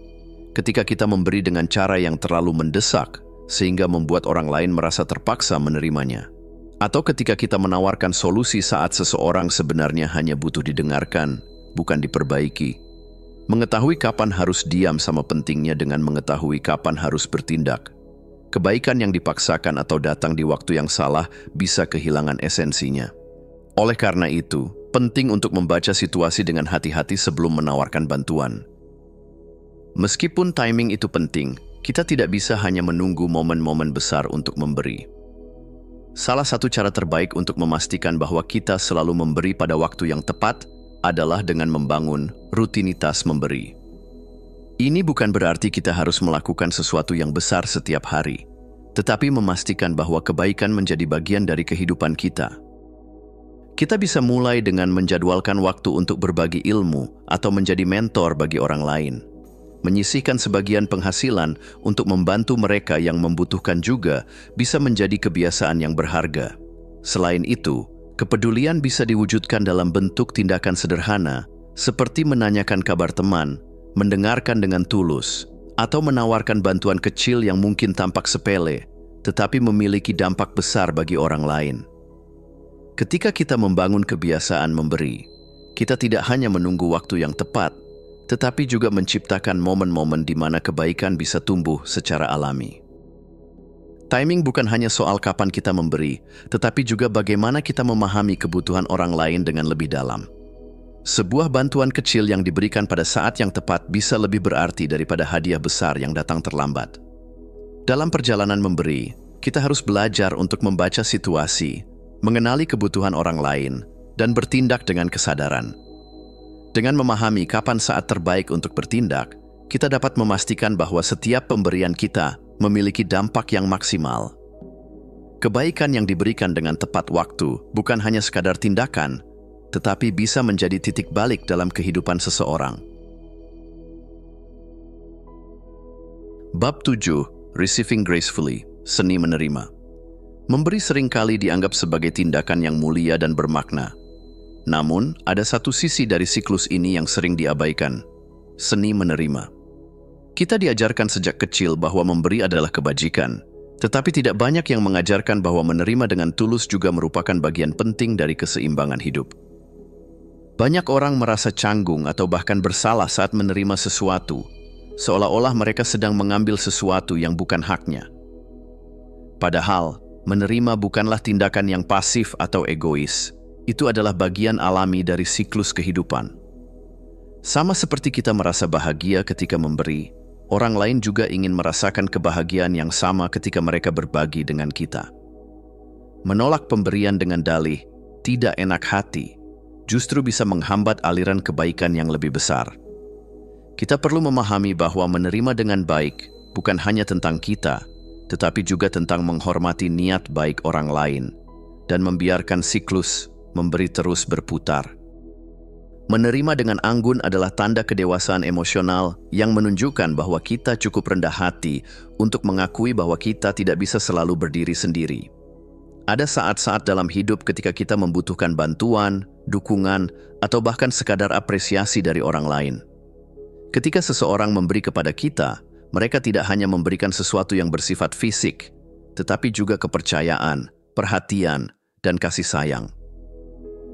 Ketika kita memberi dengan cara yang terlalu mendesak, sehingga membuat orang lain merasa terpaksa menerimanya. Atau ketika kita menawarkan solusi saat seseorang sebenarnya hanya butuh didengarkan, bukan diperbaiki. Mengetahui kapan harus diam sama pentingnya dengan mengetahui kapan harus bertindak. Kebaikan yang dipaksakan atau datang di waktu yang salah bisa kehilangan esensinya. Oleh karena itu, penting untuk membaca situasi dengan hati-hati sebelum menawarkan bantuan. Meskipun timing itu penting, kita tidak bisa hanya menunggu momen-momen besar untuk memberi. Salah satu cara terbaik untuk memastikan bahwa kita selalu memberi pada waktu yang tepat adalah dengan membangun rutinitas memberi. Ini bukan berarti kita harus melakukan sesuatu yang besar setiap hari, tetapi memastikan bahwa kebaikan menjadi bagian dari kehidupan kita. Kita bisa mulai dengan menjadwalkan waktu untuk berbagi ilmu atau menjadi mentor bagi orang lain. Menyisihkan sebagian penghasilan untuk membantu mereka yang membutuhkan juga bisa menjadi kebiasaan yang berharga. Selain itu, kepedulian bisa diwujudkan dalam bentuk tindakan sederhana, seperti menanyakan kabar teman, mendengarkan dengan tulus, atau menawarkan bantuan kecil yang mungkin tampak sepele, tetapi memiliki dampak besar bagi orang lain. Ketika kita membangun kebiasaan memberi, kita tidak hanya menunggu waktu yang tepat, tetapi juga menciptakan momen-momen di mana kebaikan bisa tumbuh secara alami. Timing bukan hanya soal kapan kita memberi, tetapi juga bagaimana kita memahami kebutuhan orang lain dengan lebih dalam. Sebuah bantuan kecil yang diberikan pada saat yang tepat bisa lebih berarti daripada hadiah besar yang datang terlambat. Dalam perjalanan memberi, kita harus belajar untuk membaca situasi, mengenali kebutuhan orang lain, dan bertindak dengan kesadaran. Dengan memahami kapan saat terbaik untuk bertindak, kita dapat memastikan bahwa setiap pemberian kita memiliki dampak yang maksimal. Kebaikan yang diberikan dengan tepat waktu bukan hanya sekadar tindakan, tetapi bisa menjadi titik balik dalam kehidupan seseorang. Bab 7. Receiving Gracefully, Seni Menerima. Memberi seringkali dianggap sebagai tindakan yang mulia dan bermakna. Namun, ada satu sisi dari siklus ini yang sering diabaikan, seni menerima. Kita diajarkan sejak kecil bahwa memberi adalah kebajikan, tetapi tidak banyak yang mengajarkan bahwa menerima dengan tulus juga merupakan bagian penting dari keseimbangan hidup. Banyak orang merasa canggung atau bahkan bersalah saat menerima sesuatu, seolah-olah mereka sedang mengambil sesuatu yang bukan haknya. Padahal, menerima bukanlah tindakan yang pasif atau egois. Itu adalah bagian alami dari siklus kehidupan. Sama seperti kita merasa bahagia ketika memberi, orang lain juga ingin merasakan kebahagiaan yang sama ketika mereka berbagi dengan kita. Menolak pemberian dengan dalih, tidak enak hati, justru bisa menghambat aliran kebaikan yang lebih besar. Kita perlu memahami bahwa menerima dengan baik bukan hanya tentang kita, tetapi juga tentang menghormati niat baik orang lain dan membiarkan siklus memberi terus berputar. Menerima dengan anggun adalah tanda kedewasaan emosional yang menunjukkan bahwa kita cukup rendah hati untuk mengakui bahwa kita tidak bisa selalu berdiri sendiri. Ada saat-saat dalam hidup ketika kita membutuhkan bantuan, dukungan, atau bahkan sekadar apresiasi dari orang lain. Ketika seseorang memberi kepada kita, mereka tidak hanya memberikan sesuatu yang bersifat fisik, tetapi juga kepercayaan, perhatian, dan kasih sayang.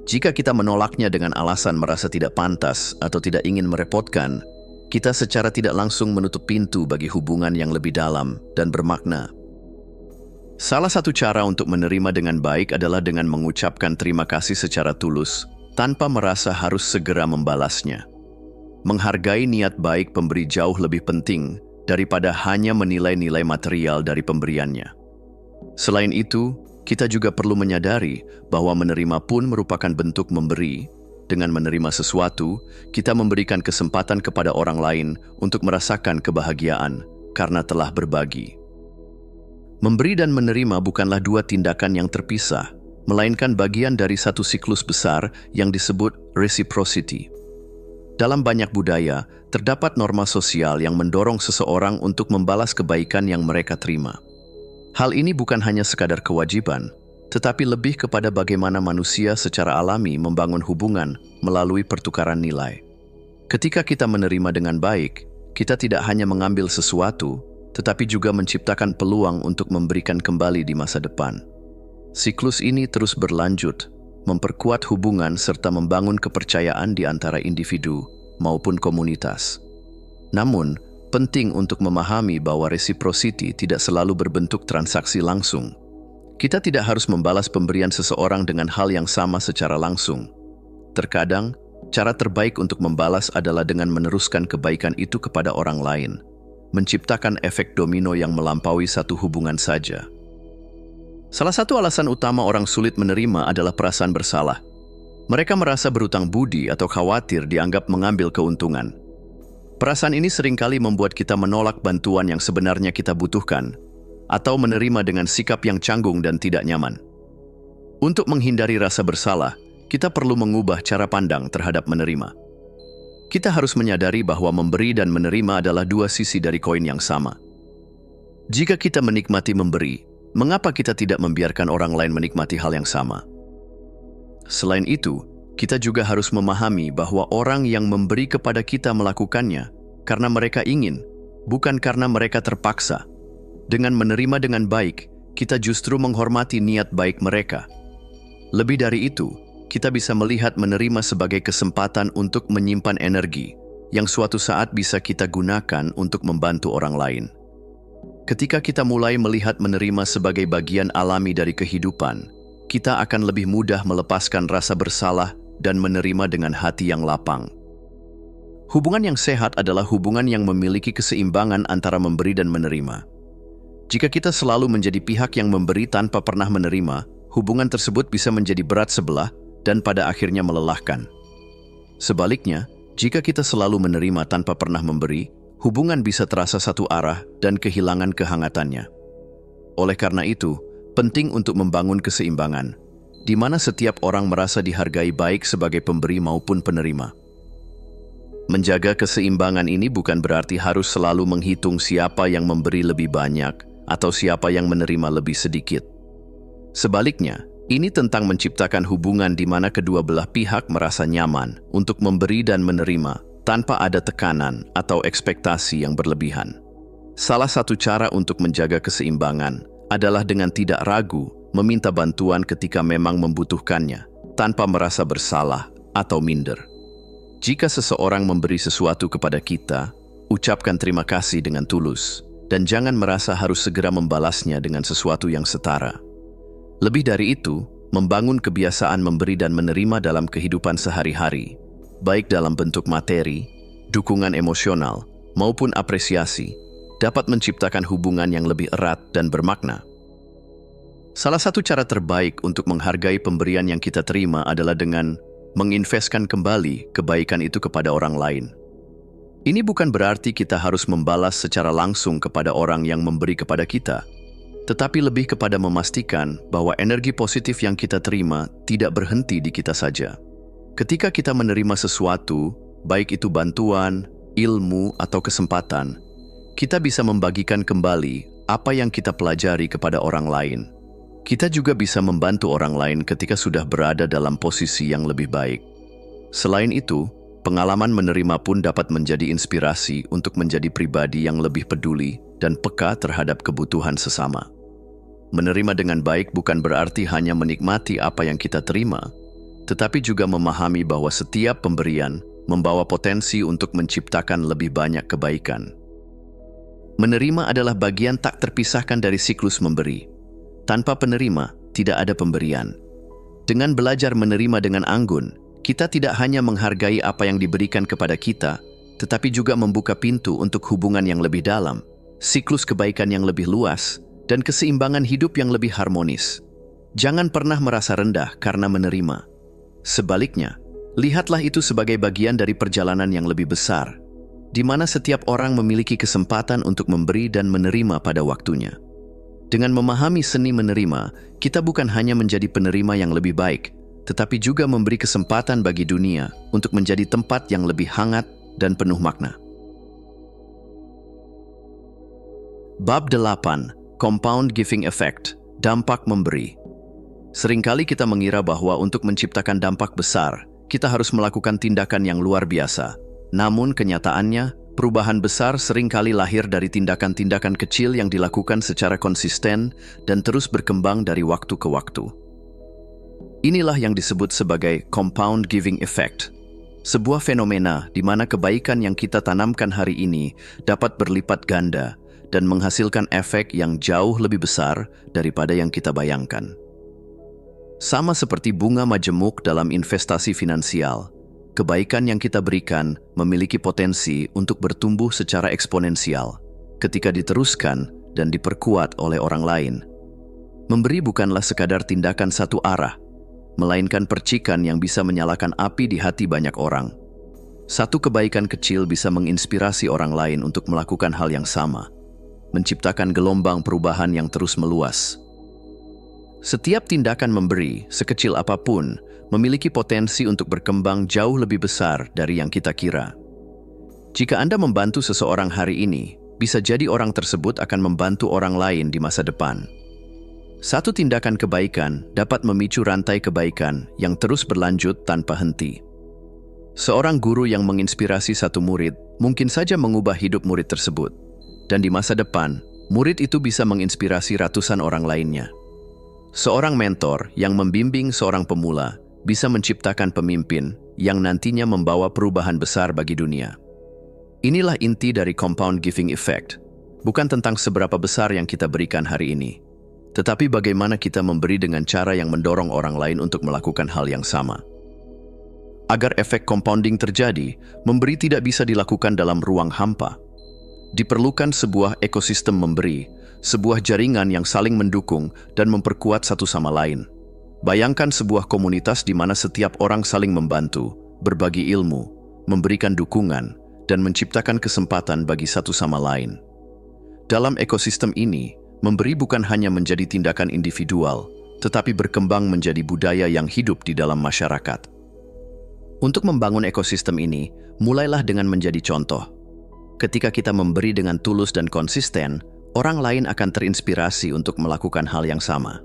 Jika kita menolaknya dengan alasan merasa tidak pantas atau tidak ingin merepotkan, kita secara tidak langsung menutup pintu bagi hubungan yang lebih dalam dan bermakna. Salah satu cara untuk menerima dengan baik adalah dengan mengucapkan terima kasih secara tulus, tanpa merasa harus segera membalasnya. Menghargai niat baik pemberi jauh lebih penting daripada hanya menilai nilai material dari pemberiannya. Selain itu, kita juga perlu menyadari bahwa menerima pun merupakan bentuk memberi, Dengan menerima sesuatu, kita memberikan kesempatan kepada orang lain untuk merasakan kebahagiaan karena telah berbagi. Memberi dan menerima bukanlah dua tindakan yang terpisah, melainkan bagian dari satu siklus besar yang disebut reciprocity. Dalam banyak budaya, terdapat norma sosial yang mendorong seseorang untuk membalas kebaikan yang mereka terima. Hal ini bukan hanya sekadar kewajiban, tetapi lebih kepada bagaimana manusia secara alami membangun hubungan melalui pertukaran nilai. Ketika kita menerima dengan baik, kita tidak hanya mengambil sesuatu, tetapi juga menciptakan peluang untuk memberikan kembali di masa depan. Siklus ini terus berlanjut, memperkuat hubungan serta membangun kepercayaan di antara individu maupun komunitas. Namun, penting untuk memahami bahwa reciprocity tidak selalu berbentuk transaksi langsung. Kita tidak harus membalas pemberian seseorang dengan hal yang sama secara langsung. Terkadang, cara terbaik untuk membalas adalah dengan meneruskan kebaikan itu kepada orang lain, menciptakan efek domino yang melampaui satu hubungan saja. Salah satu alasan utama orang sulit menerima adalah perasaan bersalah. Mereka merasa berutang budi atau khawatir dianggap mengambil keuntungan. Perasaan ini seringkali membuat kita menolak bantuan yang sebenarnya kita butuhkan, atau menerima dengan sikap yang canggung dan tidak nyaman. Untuk menghindari rasa bersalah, kita perlu mengubah cara pandang terhadap menerima. Kita harus menyadari bahwa memberi dan menerima adalah dua sisi dari koin yang sama. Jika kita menikmati memberi, mengapa kita tidak membiarkan orang lain menikmati hal yang sama? Selain itu, kita juga harus memahami bahwa orang yang memberi kepada kita melakukannya karena mereka ingin, bukan karena mereka terpaksa. Dengan menerima dengan baik, kita justru menghormati niat baik mereka. Lebih dari itu, kita bisa melihat menerima sebagai kesempatan untuk menyimpan energi yang suatu saat bisa kita gunakan untuk membantu orang lain. Ketika kita mulai melihat menerima sebagai bagian alami dari kehidupan, kita akan lebih mudah melepaskan rasa bersalah dan menerima dengan hati yang lapang. Hubungan yang sehat adalah hubungan yang memiliki keseimbangan antara memberi dan menerima. Jika kita selalu menjadi pihak yang memberi tanpa pernah menerima, hubungan tersebut bisa menjadi berat sebelah dan pada akhirnya melelahkan. Sebaliknya, jika kita selalu menerima tanpa pernah memberi, hubungan bisa terasa satu arah dan kehilangan kehangatannya. Oleh karena itu, penting untuk membangun keseimbangan, di mana setiap orang merasa dihargai baik sebagai pemberi maupun penerima. Menjaga keseimbangan ini bukan berarti harus selalu menghitung siapa yang memberi lebih banyak atau siapa yang menerima lebih sedikit. Sebaliknya, ini tentang menciptakan hubungan di mana kedua belah pihak merasa nyaman untuk memberi dan menerima tanpa ada tekanan atau ekspektasi yang berlebihan. Salah satu cara untuk menjaga keseimbangan adalah dengan tidak ragu meminta bantuan ketika memang membutuhkannya, tanpa merasa bersalah atau minder. Jika seseorang memberi sesuatu kepada kita, ucapkan terima kasih dengan tulus, dan jangan merasa harus segera membalasnya dengan sesuatu yang setara. Lebih dari itu, membangun kebiasaan memberi dan menerima dalam kehidupan sehari-hari, baik dalam bentuk materi, dukungan emosional, maupun apresiasi, dapat menciptakan hubungan yang lebih erat dan bermakna. Salah satu cara terbaik untuk menghargai pemberian yang kita terima adalah dengan menginvestkan kembali kebaikan itu kepada orang lain. Ini bukan berarti kita harus membalas secara langsung kepada orang yang memberi kepada kita, tetapi lebih kepada memastikan bahwa energi positif yang kita terima tidak berhenti di kita saja. Ketika kita menerima sesuatu, baik itu bantuan, ilmu, atau kesempatan, kita bisa membagikan kembali apa yang kita pelajari kepada orang lain. Kita juga bisa membantu orang lain ketika sudah berada dalam posisi yang lebih baik. Selain itu, pengalaman menerima pun dapat menjadi inspirasi untuk menjadi pribadi yang lebih peduli dan peka terhadap kebutuhan sesama. Menerima dengan baik bukan berarti hanya menikmati apa yang kita terima, tetapi juga memahami bahwa setiap pemberian membawa potensi untuk menciptakan lebih banyak kebaikan. Menerima adalah bagian tak terpisahkan dari siklus memberi. Tanpa penerima, tidak ada pemberian. Dengan belajar menerima dengan anggun, kita tidak hanya menghargai apa yang diberikan kepada kita, tetapi juga membuka pintu untuk hubungan yang lebih dalam, siklus kebaikan yang lebih luas, dan keseimbangan hidup yang lebih harmonis. Jangan pernah merasa rendah karena menerima. Sebaliknya, Lihatlah itu sebagai bagian dari perjalanan yang lebih besar, di mana setiap orang memiliki kesempatan untuk memberi dan menerima pada waktunya. Dengan memahami seni menerima, kita bukan hanya menjadi penerima yang lebih baik, tetapi juga memberi kesempatan bagi dunia untuk menjadi tempat yang lebih hangat dan penuh makna. Bab 8. Compound Giving Effect. Dampak memberi. Seringkali kita mengira bahwa untuk menciptakan dampak besar, kita harus melakukan tindakan yang luar biasa. Namun kenyataannya, perubahan besar seringkali lahir dari tindakan-tindakan kecil yang dilakukan secara konsisten dan terus berkembang dari waktu ke waktu. Inilah yang disebut sebagai compound giving effect. Sebuah fenomena di mana kebaikan yang kita tanamkan hari ini dapat berlipat ganda dan menghasilkan efek yang jauh lebih besar daripada yang kita bayangkan. Sama seperti bunga majemuk dalam investasi finansial, kebaikan yang kita berikan memiliki potensi untuk bertumbuh secara eksponensial ketika diteruskan dan diperkuat oleh orang lain. Memberi bukanlah sekadar tindakan satu arah, melainkan percikan yang bisa menyalakan api di hati banyak orang. Satu kebaikan kecil bisa menginspirasi orang lain untuk melakukan hal yang sama, menciptakan gelombang perubahan yang terus meluas. Setiap tindakan memberi, sekecil apapun, memiliki potensi untuk berkembang jauh lebih besar dari yang kita kira. Jika Anda membantu seseorang hari ini, bisa jadi orang tersebut akan membantu orang lain di masa depan. Satu tindakan kebaikan dapat memicu rantai kebaikan yang terus berlanjut tanpa henti. Seorang guru yang menginspirasi satu murid mungkin saja mengubah hidup murid tersebut, dan di masa depan, murid itu bisa menginspirasi ratusan orang lainnya. Seorang mentor yang membimbing seorang pemula bisa menciptakan pemimpin yang nantinya membawa perubahan besar bagi dunia. Inilah inti dari compound giving effect. Bukan tentang seberapa besar yang kita berikan hari ini, tetapi bagaimana kita memberi dengan cara yang mendorong orang lain untuk melakukan hal yang sama. Agar efek compounding terjadi, memberi tidak bisa dilakukan dalam ruang hampa. Diperlukan sebuah ekosistem memberi, sebuah jaringan yang saling mendukung dan memperkuat satu sama lain. Bayangkan sebuah komunitas di mana setiap orang saling membantu, berbagi ilmu, memberikan dukungan, dan menciptakan kesempatan bagi satu sama lain. Dalam ekosistem ini, memberi bukan hanya menjadi tindakan individual, tetapi berkembang menjadi budaya yang hidup di dalam masyarakat. Untuk membangun ekosistem ini, mulailah dengan menjadi contoh. Ketika kita memberi dengan tulus dan konsisten, orang lain akan terinspirasi untuk melakukan hal yang sama.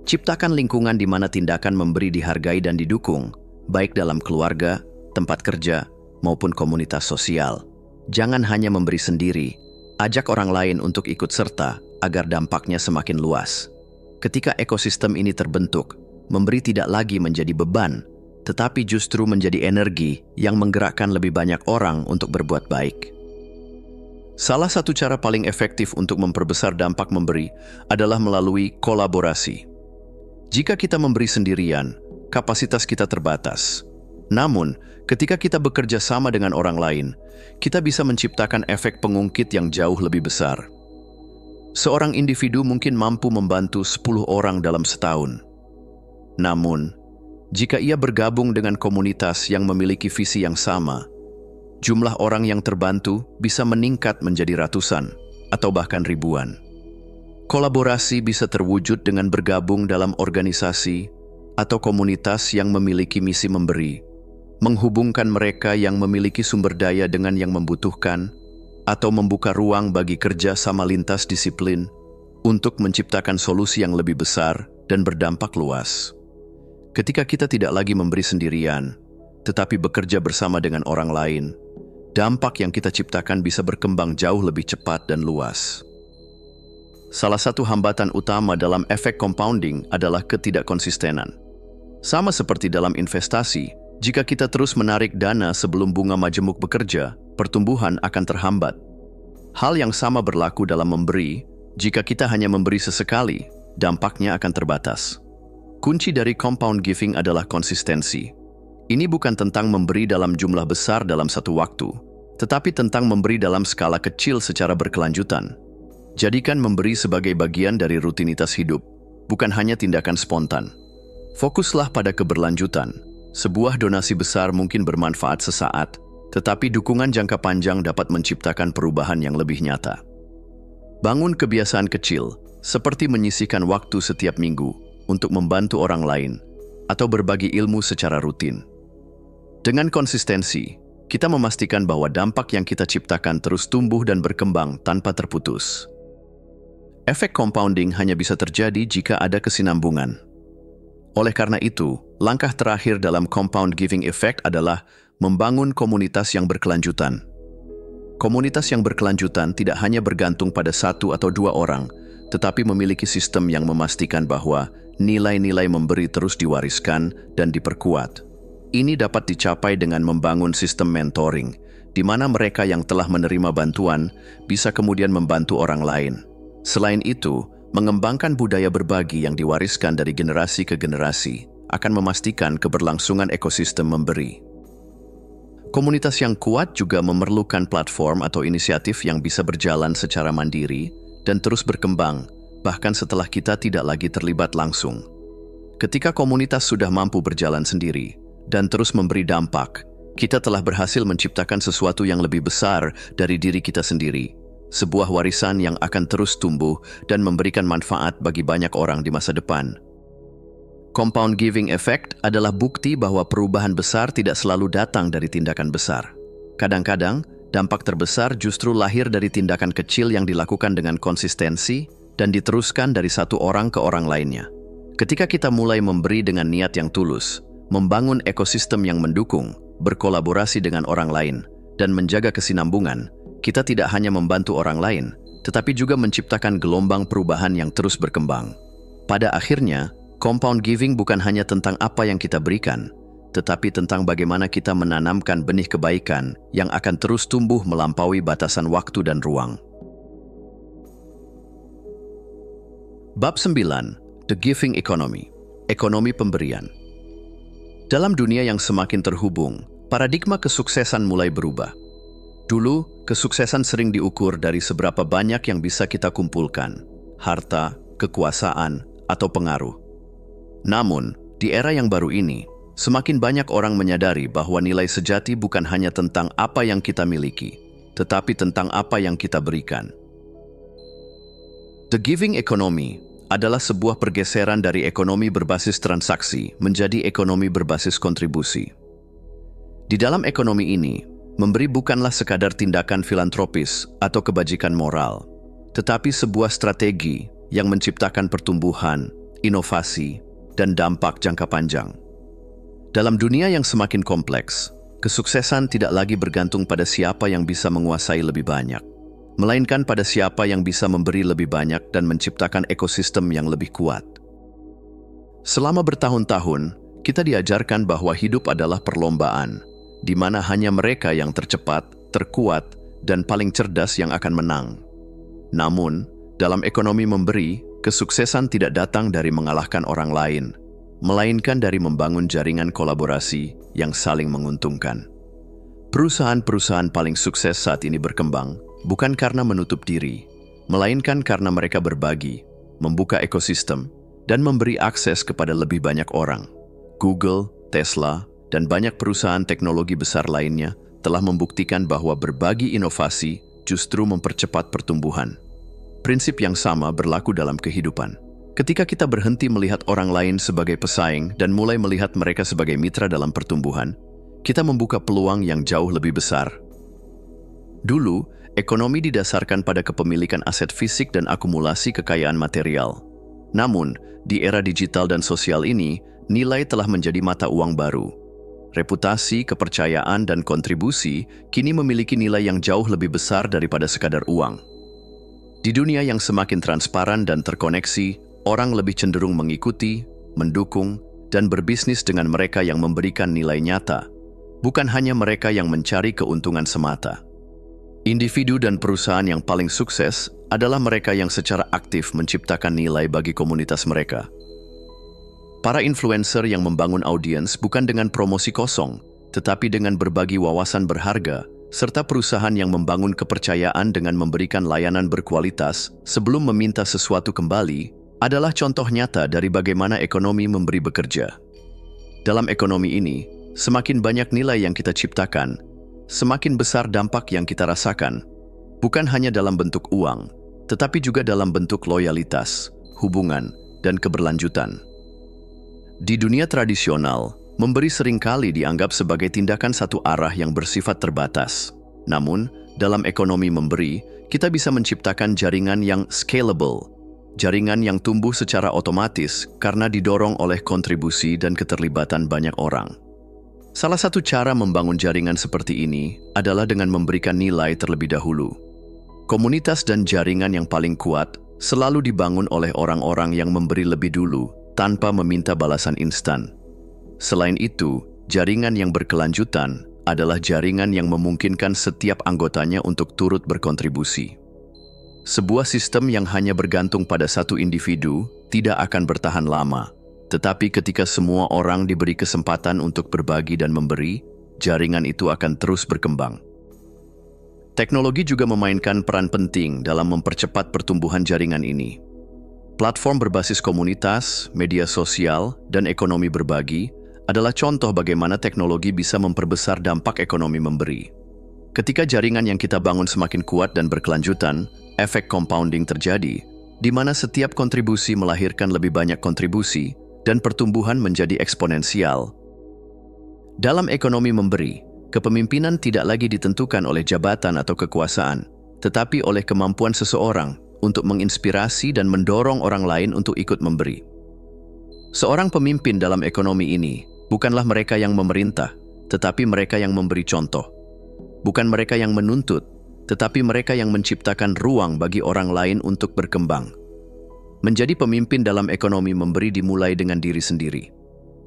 Ciptakan lingkungan di mana tindakan memberi dihargai dan didukung, baik dalam keluarga, tempat kerja, maupun komunitas sosial. Jangan hanya memberi sendiri, ajak orang lain untuk ikut serta agar dampaknya semakin luas. Ketika ekosistem ini terbentuk, memberi tidak lagi menjadi beban, tetapi justru menjadi energi yang menggerakkan lebih banyak orang untuk berbuat baik. Salah satu cara paling efektif untuk memperbesar dampak memberi adalah melalui kolaborasi. Jika kita memberi sendirian, kapasitas kita terbatas. Namun, ketika kita bekerja sama dengan orang lain, kita bisa menciptakan efek pengungkit yang jauh lebih besar. Seorang individu mungkin mampu membantu 10 orang dalam setahun. Namun, jika ia bergabung dengan komunitas yang memiliki visi yang sama, jumlah orang yang terbantu bisa meningkat menjadi ratusan atau bahkan ribuan. Kolaborasi bisa terwujud dengan bergabung dalam organisasi atau komunitas yang memiliki misi memberi, menghubungkan mereka yang memiliki sumber daya dengan yang membutuhkan, atau membuka ruang bagi kerja sama lintas disiplin untuk menciptakan solusi yang lebih besar dan berdampak luas. Ketika kita tidak lagi memberi sendirian, tetapi bekerja bersama dengan orang lain, dampak yang kita ciptakan bisa berkembang jauh lebih cepat dan luas. Salah satu hambatan utama dalam efek compounding adalah ketidakkonsistenan. Sama seperti dalam investasi, jika kita terus menarik dana sebelum bunga majemuk bekerja, pertumbuhan akan terhambat. Hal yang sama berlaku dalam memberi. Jika kita hanya memberi sesekali, dampaknya akan terbatas. Kunci dari compound giving adalah konsistensi. Ini bukan tentang memberi dalam jumlah besar dalam satu waktu, tetapi tentang memberi dalam skala kecil secara berkelanjutan. Jadikan memberi sebagai bagian dari rutinitas hidup, bukan hanya tindakan spontan. Fokuslah pada keberlanjutan, Sebuah donasi besar mungkin bermanfaat sesaat, tetapi dukungan jangka panjang dapat menciptakan perubahan yang lebih nyata. Bangun kebiasaan kecil, seperti menyisihkan waktu setiap minggu untuk membantu orang lain atau berbagi ilmu secara rutin. Dengan konsistensi, kita memastikan bahwa dampak yang kita ciptakan terus tumbuh dan berkembang tanpa terputus. Efek compounding hanya bisa terjadi jika ada kesinambungan. Oleh karena itu, langkah terakhir dalam compound giving effect adalah membangun komunitas yang berkelanjutan. Komunitas yang berkelanjutan tidak hanya bergantung pada satu atau dua orang, tetapi memiliki sistem yang memastikan bahwa nilai-nilai memberi terus diwariskan dan diperkuat. Ini dapat dicapai dengan membangun sistem mentoring, di mana mereka yang telah menerima bantuan bisa kemudian membantu orang lain. Selain itu, mengembangkan budaya berbagi yang diwariskan dari generasi ke generasi akan memastikan keberlangsungan ekosistem memberi. Komunitas yang kuat juga memerlukan platform atau inisiatif yang bisa berjalan secara mandiri dan terus berkembang, bahkan setelah kita tidak lagi terlibat langsung. Ketika komunitas sudah mampu berjalan sendiri dan terus memberi dampak, kita telah berhasil menciptakan sesuatu yang lebih besar dari diri kita sendiri. Sebuah warisan yang akan terus tumbuh dan memberikan manfaat bagi banyak orang di masa depan. Compound giving effect adalah bukti bahwa perubahan besar tidak selalu datang dari tindakan besar. Kadang-kadang, dampak terbesar justru lahir dari tindakan kecil yang dilakukan dengan konsistensi dan diteruskan dari satu orang ke orang lainnya. Ketika kita mulai memberi dengan niat yang tulus, membangun ekosistem yang mendukung, berkolaborasi dengan orang lain, dan menjaga kesinambungan, kita tidak hanya membantu orang lain, tetapi juga menciptakan gelombang perubahan yang terus berkembang. Pada akhirnya, compound giving bukan hanya tentang apa yang kita berikan, tetapi tentang bagaimana kita menanamkan benih kebaikan yang akan terus tumbuh melampaui batasan waktu dan ruang. Bab 9. The Giving Economy. Ekonomi pemberian. Dalam dunia yang semakin terhubung, paradigma kesuksesan mulai berubah. Dulu, kesuksesan sering diukur dari seberapa banyak yang bisa kita kumpulkan, harta, kekuasaan, atau pengaruh. Namun, di era yang baru ini, semakin banyak orang menyadari bahwa nilai sejati bukan hanya tentang apa yang kita miliki, tetapi tentang apa yang kita berikan. The giving economy adalah sebuah pergeseran dari ekonomi berbasis transaksi menjadi ekonomi berbasis kontribusi. Di dalam ekonomi ini, memberi bukanlah sekadar tindakan filantropis atau kebajikan moral, tetapi sebuah strategi yang menciptakan pertumbuhan, inovasi, dan dampak jangka panjang. Dalam dunia yang semakin kompleks, kesuksesan tidak lagi bergantung pada siapa yang bisa menguasai lebih banyak, melainkan pada siapa yang bisa memberi lebih banyak dan menciptakan ekosistem yang lebih kuat. Selama bertahun-tahun, kita diajarkan bahwa hidup adalah perlombaan, di mana hanya mereka yang tercepat, terkuat, dan paling cerdas yang akan menang. Namun, dalam ekonomi memberi, kesuksesan tidak datang dari mengalahkan orang lain, melainkan dari membangun jaringan kolaborasi yang saling menguntungkan. Perusahaan-perusahaan paling sukses saat ini berkembang bukan karena menutup diri, melainkan karena mereka berbagi, membuka ekosistem, dan memberi akses kepada lebih banyak orang. Google, Tesla, dan banyak perusahaan teknologi besar lainnya telah membuktikan bahwa berbagi inovasi justru mempercepat pertumbuhan. Prinsip yang sama berlaku dalam kehidupan. Ketika kita berhenti melihat orang lain sebagai pesaing dan mulai melihat mereka sebagai mitra dalam pertumbuhan, kita membuka peluang yang jauh lebih besar. Dulu, ekonomi didasarkan pada kepemilikan aset fisik dan akumulasi kekayaan material. Namun, di era digital dan sosial ini, nilai telah menjadi mata uang baru. Reputasi, kepercayaan, dan kontribusi kini memiliki nilai yang jauh lebih besar daripada sekadar uang. Di dunia yang semakin transparan dan terkoneksi, orang lebih cenderung mengikuti, mendukung, dan berbisnis dengan mereka yang memberikan nilai nyata, bukan hanya mereka yang mencari keuntungan semata. Individu dan perusahaan yang paling sukses adalah mereka yang secara aktif menciptakan nilai bagi komunitas mereka. Para influencer yang membangun audiens bukan dengan promosi kosong, tetapi dengan berbagi wawasan berharga, serta perusahaan yang membangun kepercayaan dengan memberikan layanan berkualitas sebelum meminta sesuatu kembali, adalah contoh nyata dari bagaimana ekonomi memberi bekerja. Dalam ekonomi ini, semakin banyak nilai yang kita ciptakan, semakin besar dampak yang kita rasakan, bukan hanya dalam bentuk uang, tetapi juga dalam bentuk loyalitas, hubungan, dan keberlanjutan. Di dunia tradisional, memberi seringkali dianggap sebagai tindakan satu arah yang bersifat terbatas. Namun, dalam ekonomi memberi, kita bisa menciptakan jaringan yang scalable, jaringan yang tumbuh secara otomatis karena didorong oleh kontribusi dan keterlibatan banyak orang. Salah satu cara membangun jaringan seperti ini adalah dengan memberikan nilai terlebih dahulu. Komunitas dan jaringan yang paling kuat selalu dibangun oleh orang-orang yang memberi lebih dulu tanpa meminta balasan instan. Selain itu, jaringan yang berkelanjutan adalah jaringan yang memungkinkan setiap anggotanya untuk turut berkontribusi. Sebuah sistem yang hanya bergantung pada satu individu tidak akan bertahan lama, tetapi ketika semua orang diberi kesempatan untuk berbagi dan memberi, jaringan itu akan terus berkembang. Teknologi juga memainkan peran penting dalam mempercepat pertumbuhan jaringan ini. Platform berbasis komunitas, media sosial, dan ekonomi berbagi adalah contoh bagaimana teknologi bisa memperbesar dampak ekonomi memberi. Ketika jaringan yang kita bangun semakin kuat dan berkelanjutan, efek compounding terjadi, di mana setiap kontribusi melahirkan lebih banyak kontribusi dan pertumbuhan menjadi eksponensial. Dalam ekonomi memberi, kepemimpinan tidak lagi ditentukan oleh jabatan atau kekuasaan, tetapi oleh kemampuan seseorang untuk menginspirasi dan mendorong orang lain untuk ikut memberi. Seorang pemimpin dalam ekonomi ini bukanlah mereka yang memerintah, tetapi mereka yang memberi contoh. Bukan mereka yang menuntut, tetapi mereka yang menciptakan ruang bagi orang lain untuk berkembang. Menjadi pemimpin dalam ekonomi memberi dimulai dengan diri sendiri.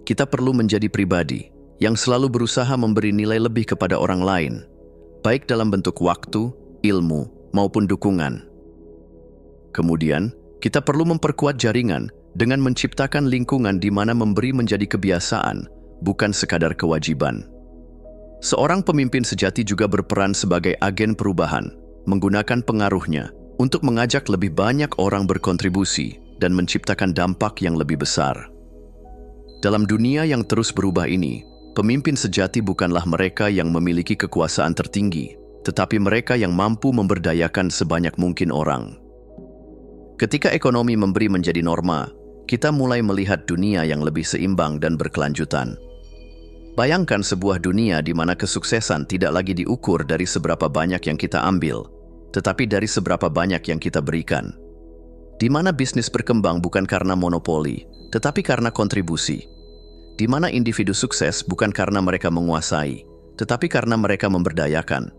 Kita perlu menjadi pribadi yang selalu berusaha memberi nilai lebih kepada orang lain, baik dalam bentuk waktu, ilmu, maupun dukungan. Kemudian, kita perlu memperkuat jaringan dengan menciptakan lingkungan di mana memberi menjadi kebiasaan, bukan sekadar kewajiban. Seorang pemimpin sejati juga berperan sebagai agen perubahan, menggunakan pengaruhnya untuk mengajak lebih banyak orang berkontribusi dan menciptakan dampak yang lebih besar. Dalam dunia yang terus berubah ini, pemimpin sejati bukanlah mereka yang memiliki kekuasaan tertinggi, tetapi mereka yang mampu memberdayakan sebanyak mungkin orang. Ketika ekonomi memberi menjadi norma, kita mulai melihat dunia yang lebih seimbang dan berkelanjutan. Bayangkan sebuah dunia di mana kesuksesan tidak lagi diukur dari seberapa banyak yang kita ambil, tetapi dari seberapa banyak yang kita berikan. Di mana bisnis berkembang bukan karena monopoli, tetapi karena kontribusi. Di mana individu sukses bukan karena mereka menguasai, tetapi karena mereka memberdayakan.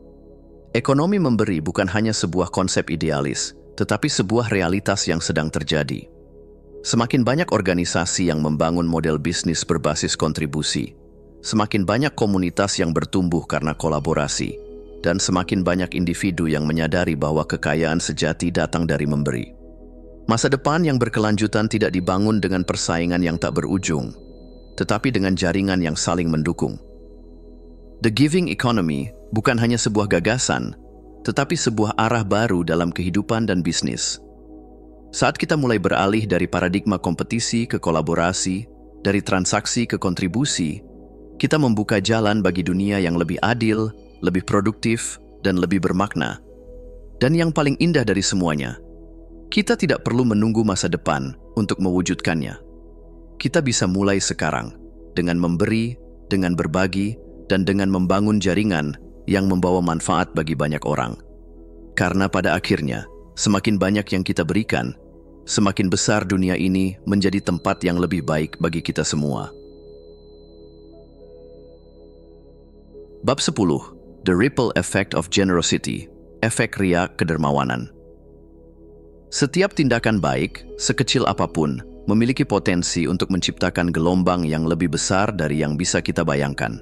Ekonomi memberi bukan hanya sebuah konsep idealis, tetapi sebuah realitas yang sedang terjadi. Semakin banyak organisasi yang membangun model bisnis berbasis kontribusi, semakin banyak komunitas yang bertumbuh karena kolaborasi, dan semakin banyak individu yang menyadari bahwa kekayaan sejati datang dari memberi. Masa depan yang berkelanjutan tidak dibangun dengan persaingan yang tak berujung, tetapi dengan jaringan yang saling mendukung. The giving economy bukan hanya sebuah gagasan, tetapi sebuah arah baru dalam kehidupan dan bisnis. Saat kita mulai beralih dari paradigma kompetisi ke kolaborasi, dari transaksi ke kontribusi, kita membuka jalan bagi dunia yang lebih adil, lebih produktif, dan lebih bermakna. Dan yang paling indah dari semuanya, kita tidak perlu menunggu masa depan untuk mewujudkannya. Kita bisa mulai sekarang dengan memberi, dengan berbagi, dan dengan membangun jaringan yang membawa manfaat bagi banyak orang. Karena pada akhirnya, semakin banyak yang kita berikan, semakin besar dunia ini menjadi tempat yang lebih baik bagi kita semua. Bab 10. The Ripple Effect of Generosity, efek ria kedermawanan. Setiap tindakan baik, sekecil apapun, memiliki potensi untuk menciptakan gelombang yang lebih besar dari yang bisa kita bayangkan.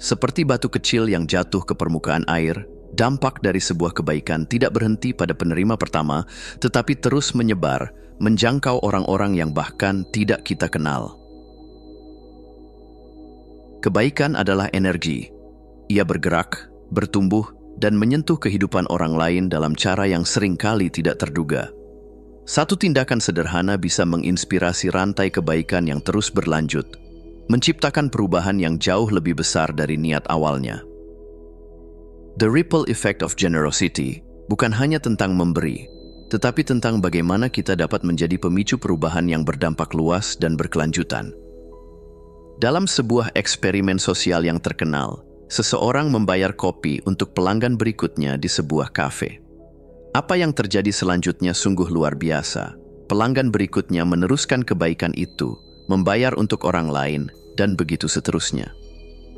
Seperti batu kecil yang jatuh ke permukaan air, dampak dari sebuah kebaikan tidak berhenti pada penerima pertama, tetapi terus menyebar, menjangkau orang-orang yang bahkan tidak kita kenal. Kebaikan adalah energi. Ia bergerak, bertumbuh, dan menyentuh kehidupan orang lain dalam cara yang seringkali tidak terduga. Satu tindakan sederhana bisa menginspirasi rantai kebaikan yang terus berlanjut. menciptakan perubahan yang jauh lebih besar dari niat awalnya. The ripple effect of generosity bukan hanya tentang memberi, tetapi tentang bagaimana kita dapat menjadi pemicu perubahan yang berdampak luas dan berkelanjutan. Dalam sebuah eksperimen sosial yang terkenal, seseorang membayar kopi untuk pelanggan berikutnya di sebuah kafe. Apa yang terjadi selanjutnya sungguh luar biasa. Pelanggan berikutnya meneruskan kebaikan itu, membayar untuk orang lain, dan begitu seterusnya.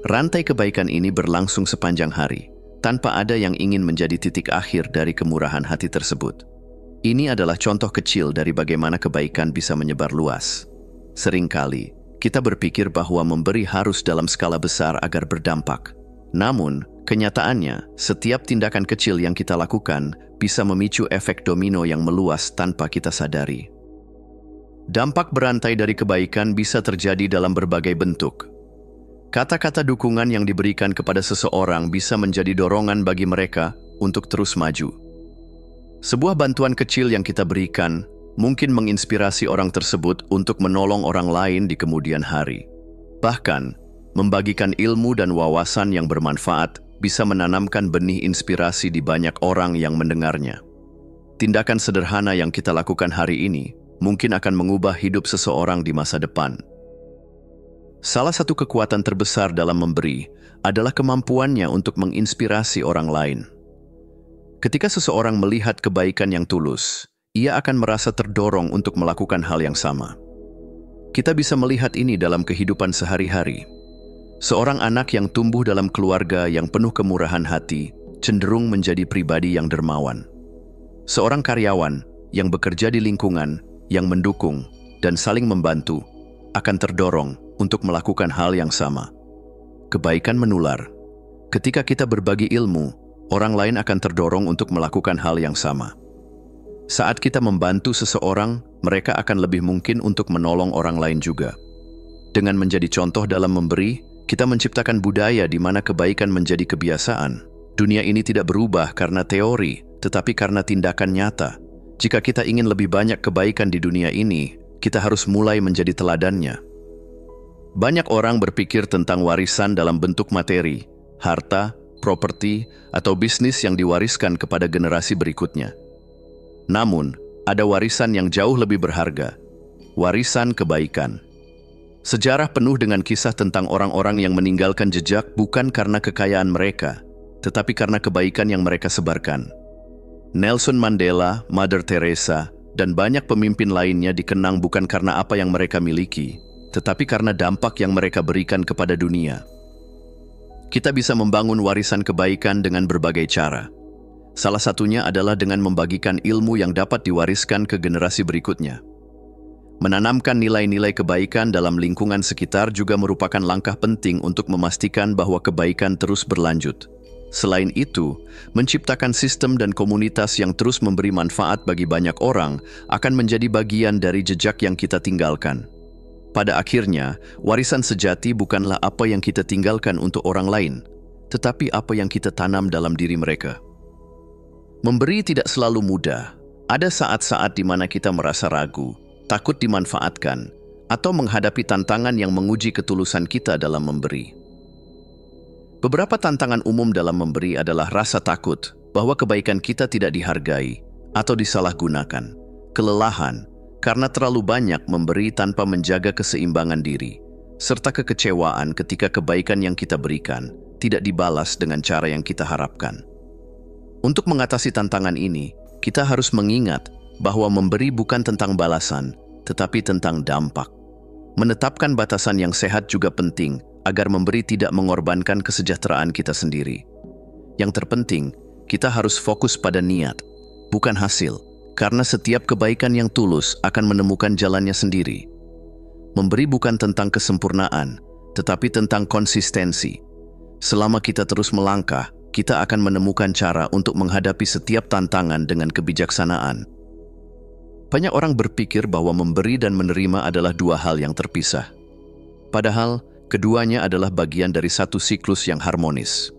Rantai kebaikan ini berlangsung sepanjang hari, tanpa ada yang ingin menjadi titik akhir dari kemurahan hati tersebut. Ini adalah contoh kecil dari bagaimana kebaikan bisa menyebar luas. Seringkali, kita berpikir bahwa memberi harus dalam skala besar agar berdampak. Namun, kenyataannya, setiap tindakan kecil yang kita lakukan bisa memicu efek domino yang meluas tanpa kita sadari. Dampak berantai dari kebaikan bisa terjadi dalam berbagai bentuk. Kata-kata dukungan yang diberikan kepada seseorang bisa menjadi dorongan bagi mereka untuk terus maju. Sebuah bantuan kecil yang kita berikan mungkin menginspirasi orang tersebut untuk menolong orang lain di kemudian hari. Bahkan, membagikan ilmu dan wawasan yang bermanfaat bisa menanamkan benih inspirasi di banyak orang yang mendengarnya. Tindakan sederhana yang kita lakukan hari ini mungkin akan mengubah hidup seseorang di masa depan. Salah satu kekuatan terbesar dalam memberi adalah kemampuannya untuk menginspirasi orang lain. Ketika seseorang melihat kebaikan yang tulus, ia akan merasa terdorong untuk melakukan hal yang sama. Kita bisa melihat ini dalam kehidupan sehari-hari. Seorang anak yang tumbuh dalam keluarga yang penuh kemurahan hati cenderung menjadi pribadi yang dermawan. Seorang karyawan yang bekerja di lingkungan yang mendukung dan saling membantu akan terdorong untuk melakukan hal yang sama. Kebaikan menular. Ketika kita berbagi ilmu, orang lain akan terdorong untuk melakukan hal yang sama. Saat kita membantu seseorang, mereka akan lebih mungkin untuk menolong orang lain juga. Dengan menjadi contoh dalam memberi, kita menciptakan budaya di mana kebaikan menjadi kebiasaan. Dunia ini tidak berubah karena teori, tetapi karena tindakan nyata. Jika kita ingin lebih banyak kebaikan di dunia ini, kita harus mulai menjadi teladannya. Banyak orang berpikir tentang warisan dalam bentuk materi, harta, properti, atau bisnis yang diwariskan kepada generasi berikutnya. Namun, ada warisan yang jauh lebih berharga, warisan kebaikan. Sejarah penuh dengan kisah tentang orang-orang yang meninggalkan jejak bukan karena kekayaan mereka, tetapi karena kebaikan yang mereka sebarkan. Nelson Mandela, Mother Teresa, dan banyak pemimpin lainnya dikenang bukan karena apa yang mereka miliki, tetapi karena dampak yang mereka berikan kepada dunia. Kita bisa membangun warisan kebaikan dengan berbagai cara. Salah satunya adalah dengan membagikan ilmu yang dapat diwariskan ke generasi berikutnya. Menanamkan nilai-nilai kebaikan dalam lingkungan sekitar juga merupakan langkah penting untuk memastikan bahwa kebaikan terus berlanjut. Selain itu, menciptakan sistem dan komunitas yang terus memberi manfaat bagi banyak orang akan menjadi bagian dari jejak yang kita tinggalkan. Pada akhirnya, warisan sejati bukanlah apa yang kita tinggalkan untuk orang lain, tetapi apa yang kita tanam dalam diri mereka. Memberi tidak selalu mudah. Ada saat-saat di mana kita merasa ragu, takut dimanfaatkan, atau menghadapi tantangan yang menguji ketulusan kita dalam memberi. Beberapa tantangan umum dalam memberi adalah rasa takut bahwa kebaikan kita tidak dihargai atau disalahgunakan, kelelahan, karena terlalu banyak memberi tanpa menjaga keseimbangan diri, serta kekecewaan ketika kebaikan yang kita berikan tidak dibalas dengan cara yang kita harapkan. Untuk mengatasi tantangan ini, kita harus mengingat bahwa memberi bukan tentang balasan, tetapi tentang dampak. Menetapkan batasan yang sehat juga penting agar memberi tidak mengorbankan kesejahteraan kita sendiri. Yang terpenting, kita harus fokus pada niat, bukan hasil. Karena setiap kebaikan yang tulus akan menemukan jalannya sendiri. Memberi bukan tentang kesempurnaan, tetapi tentang konsistensi. Selama kita terus melangkah, kita akan menemukan cara untuk menghadapi setiap tantangan dengan kebijaksanaan. Banyak orang berpikir bahwa memberi dan menerima adalah dua hal yang terpisah. Padahal, keduanya adalah bagian dari satu siklus yang harmonis.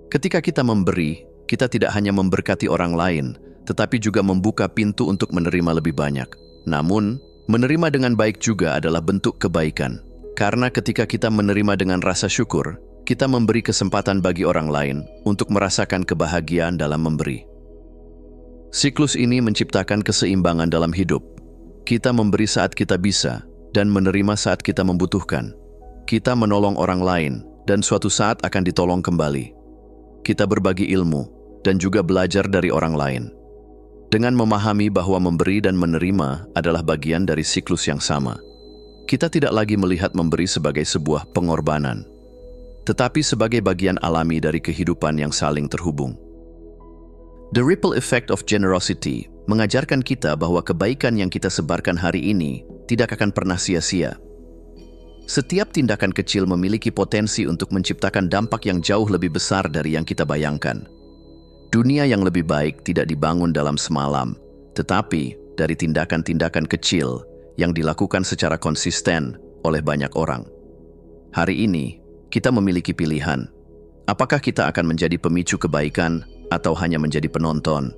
Ketika kita memberi, kita tidak hanya memberkati orang lain, tetapi juga membuka pintu untuk menerima lebih banyak. Namun, menerima dengan baik juga adalah bentuk kebaikan. Karena ketika kita menerima dengan rasa syukur, kita memberi kesempatan bagi orang lain untuk merasakan kebahagiaan dalam memberi. Siklus ini menciptakan keseimbangan dalam hidup. Kita memberi saat kita bisa dan menerima saat kita membutuhkan. Kita menolong orang lain dan suatu saat akan ditolong kembali. Kita berbagi ilmu dan juga belajar dari orang lain. Dengan memahami bahwa memberi dan menerima adalah bagian dari siklus yang sama, kita tidak lagi melihat memberi sebagai sebuah pengorbanan, tetapi sebagai bagian alami dari kehidupan yang saling terhubung. The ripple effect of generosity mengajarkan kita bahwa kebaikan yang kita sebarkan hari ini tidak akan pernah sia-sia. Setiap tindakan kecil memiliki potensi untuk menciptakan dampak yang jauh lebih besar dari yang kita bayangkan. Dunia yang lebih baik tidak dibangun dalam semalam, tetapi dari tindakan-tindakan kecil yang dilakukan secara konsisten oleh banyak orang. Hari ini, kita memiliki pilihan. Apakah kita akan menjadi pemicu kebaikan atau hanya menjadi penonton?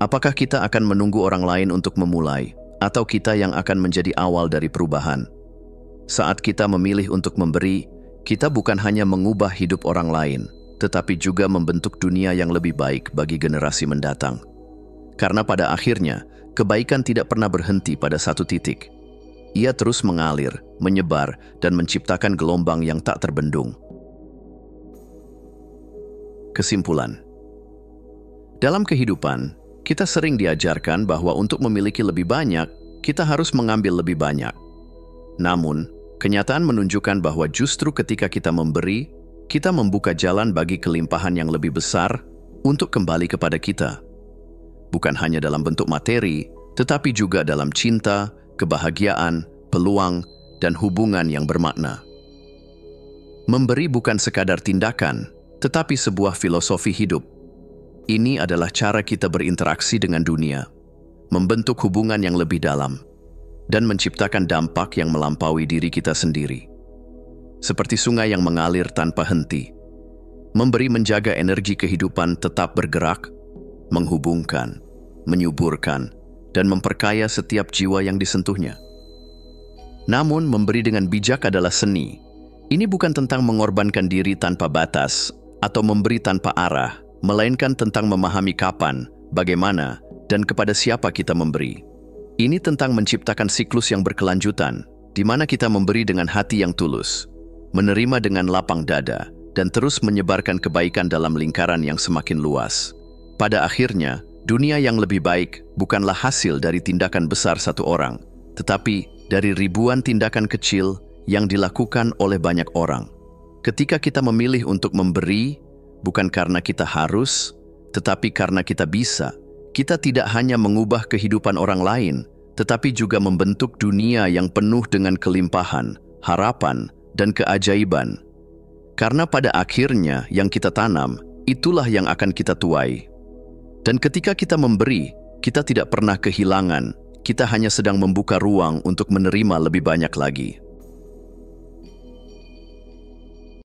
Apakah kita akan menunggu orang lain untuk memulai, atau kita yang akan menjadi awal dari perubahan? Saat kita memilih untuk memberi, kita bukan hanya mengubah hidup orang lain, tetapi juga membentuk dunia yang lebih baik bagi generasi mendatang. Karena pada akhirnya, kebaikan tidak pernah berhenti pada satu titik. Ia terus mengalir, menyebar, dan menciptakan gelombang yang tak terbendung. Kesimpulan. Dalam kehidupan, kita sering diajarkan bahwa untuk memiliki lebih banyak, kita harus mengambil lebih banyak. Namun, kenyataan menunjukkan bahwa justru ketika kita memberi, kita membuka jalan bagi kelimpahan yang lebih besar untuk kembali kepada kita. Bukan hanya dalam bentuk materi, tetapi juga dalam cinta, kebahagiaan, peluang, dan hubungan yang bermakna. Memberi bukan sekadar tindakan, tetapi sebuah filosofi hidup. Ini adalah cara kita berinteraksi dengan dunia, membentuk hubungan yang lebih dalam, dan menciptakan dampak yang melampaui diri kita sendiri. Seperti sungai yang mengalir tanpa henti, memberi menjaga energi kehidupan tetap bergerak, menghubungkan, menyuburkan, dan memperkaya setiap jiwa yang disentuhnya. Namun, memberi dengan bijak adalah seni. Ini bukan tentang mengorbankan diri tanpa batas atau memberi tanpa arah, melainkan tentang memahami kapan, bagaimana, dan kepada siapa kita memberi. Ini tentang menciptakan siklus yang berkelanjutan, di mana kita memberi dengan hati yang tulus, menerima dengan lapang dada, dan terus menyebarkan kebaikan dalam lingkaran yang semakin luas. Pada akhirnya, dunia yang lebih baik bukanlah hasil dari tindakan besar satu orang, tetapi dari ribuan tindakan kecil yang dilakukan oleh banyak orang. Ketika kita memilih untuk memberi, bukan karena kita harus, tetapi karena kita bisa, kita tidak hanya mengubah kehidupan orang lain, tetapi juga membentuk dunia yang penuh dengan kelimpahan, harapan, dan keajaiban. Karena pada akhirnya yang kita tanam, itulah yang akan kita tuai. Dan ketika kita memberi, kita tidak pernah kehilangan, kita hanya sedang membuka ruang untuk menerima lebih banyak lagi.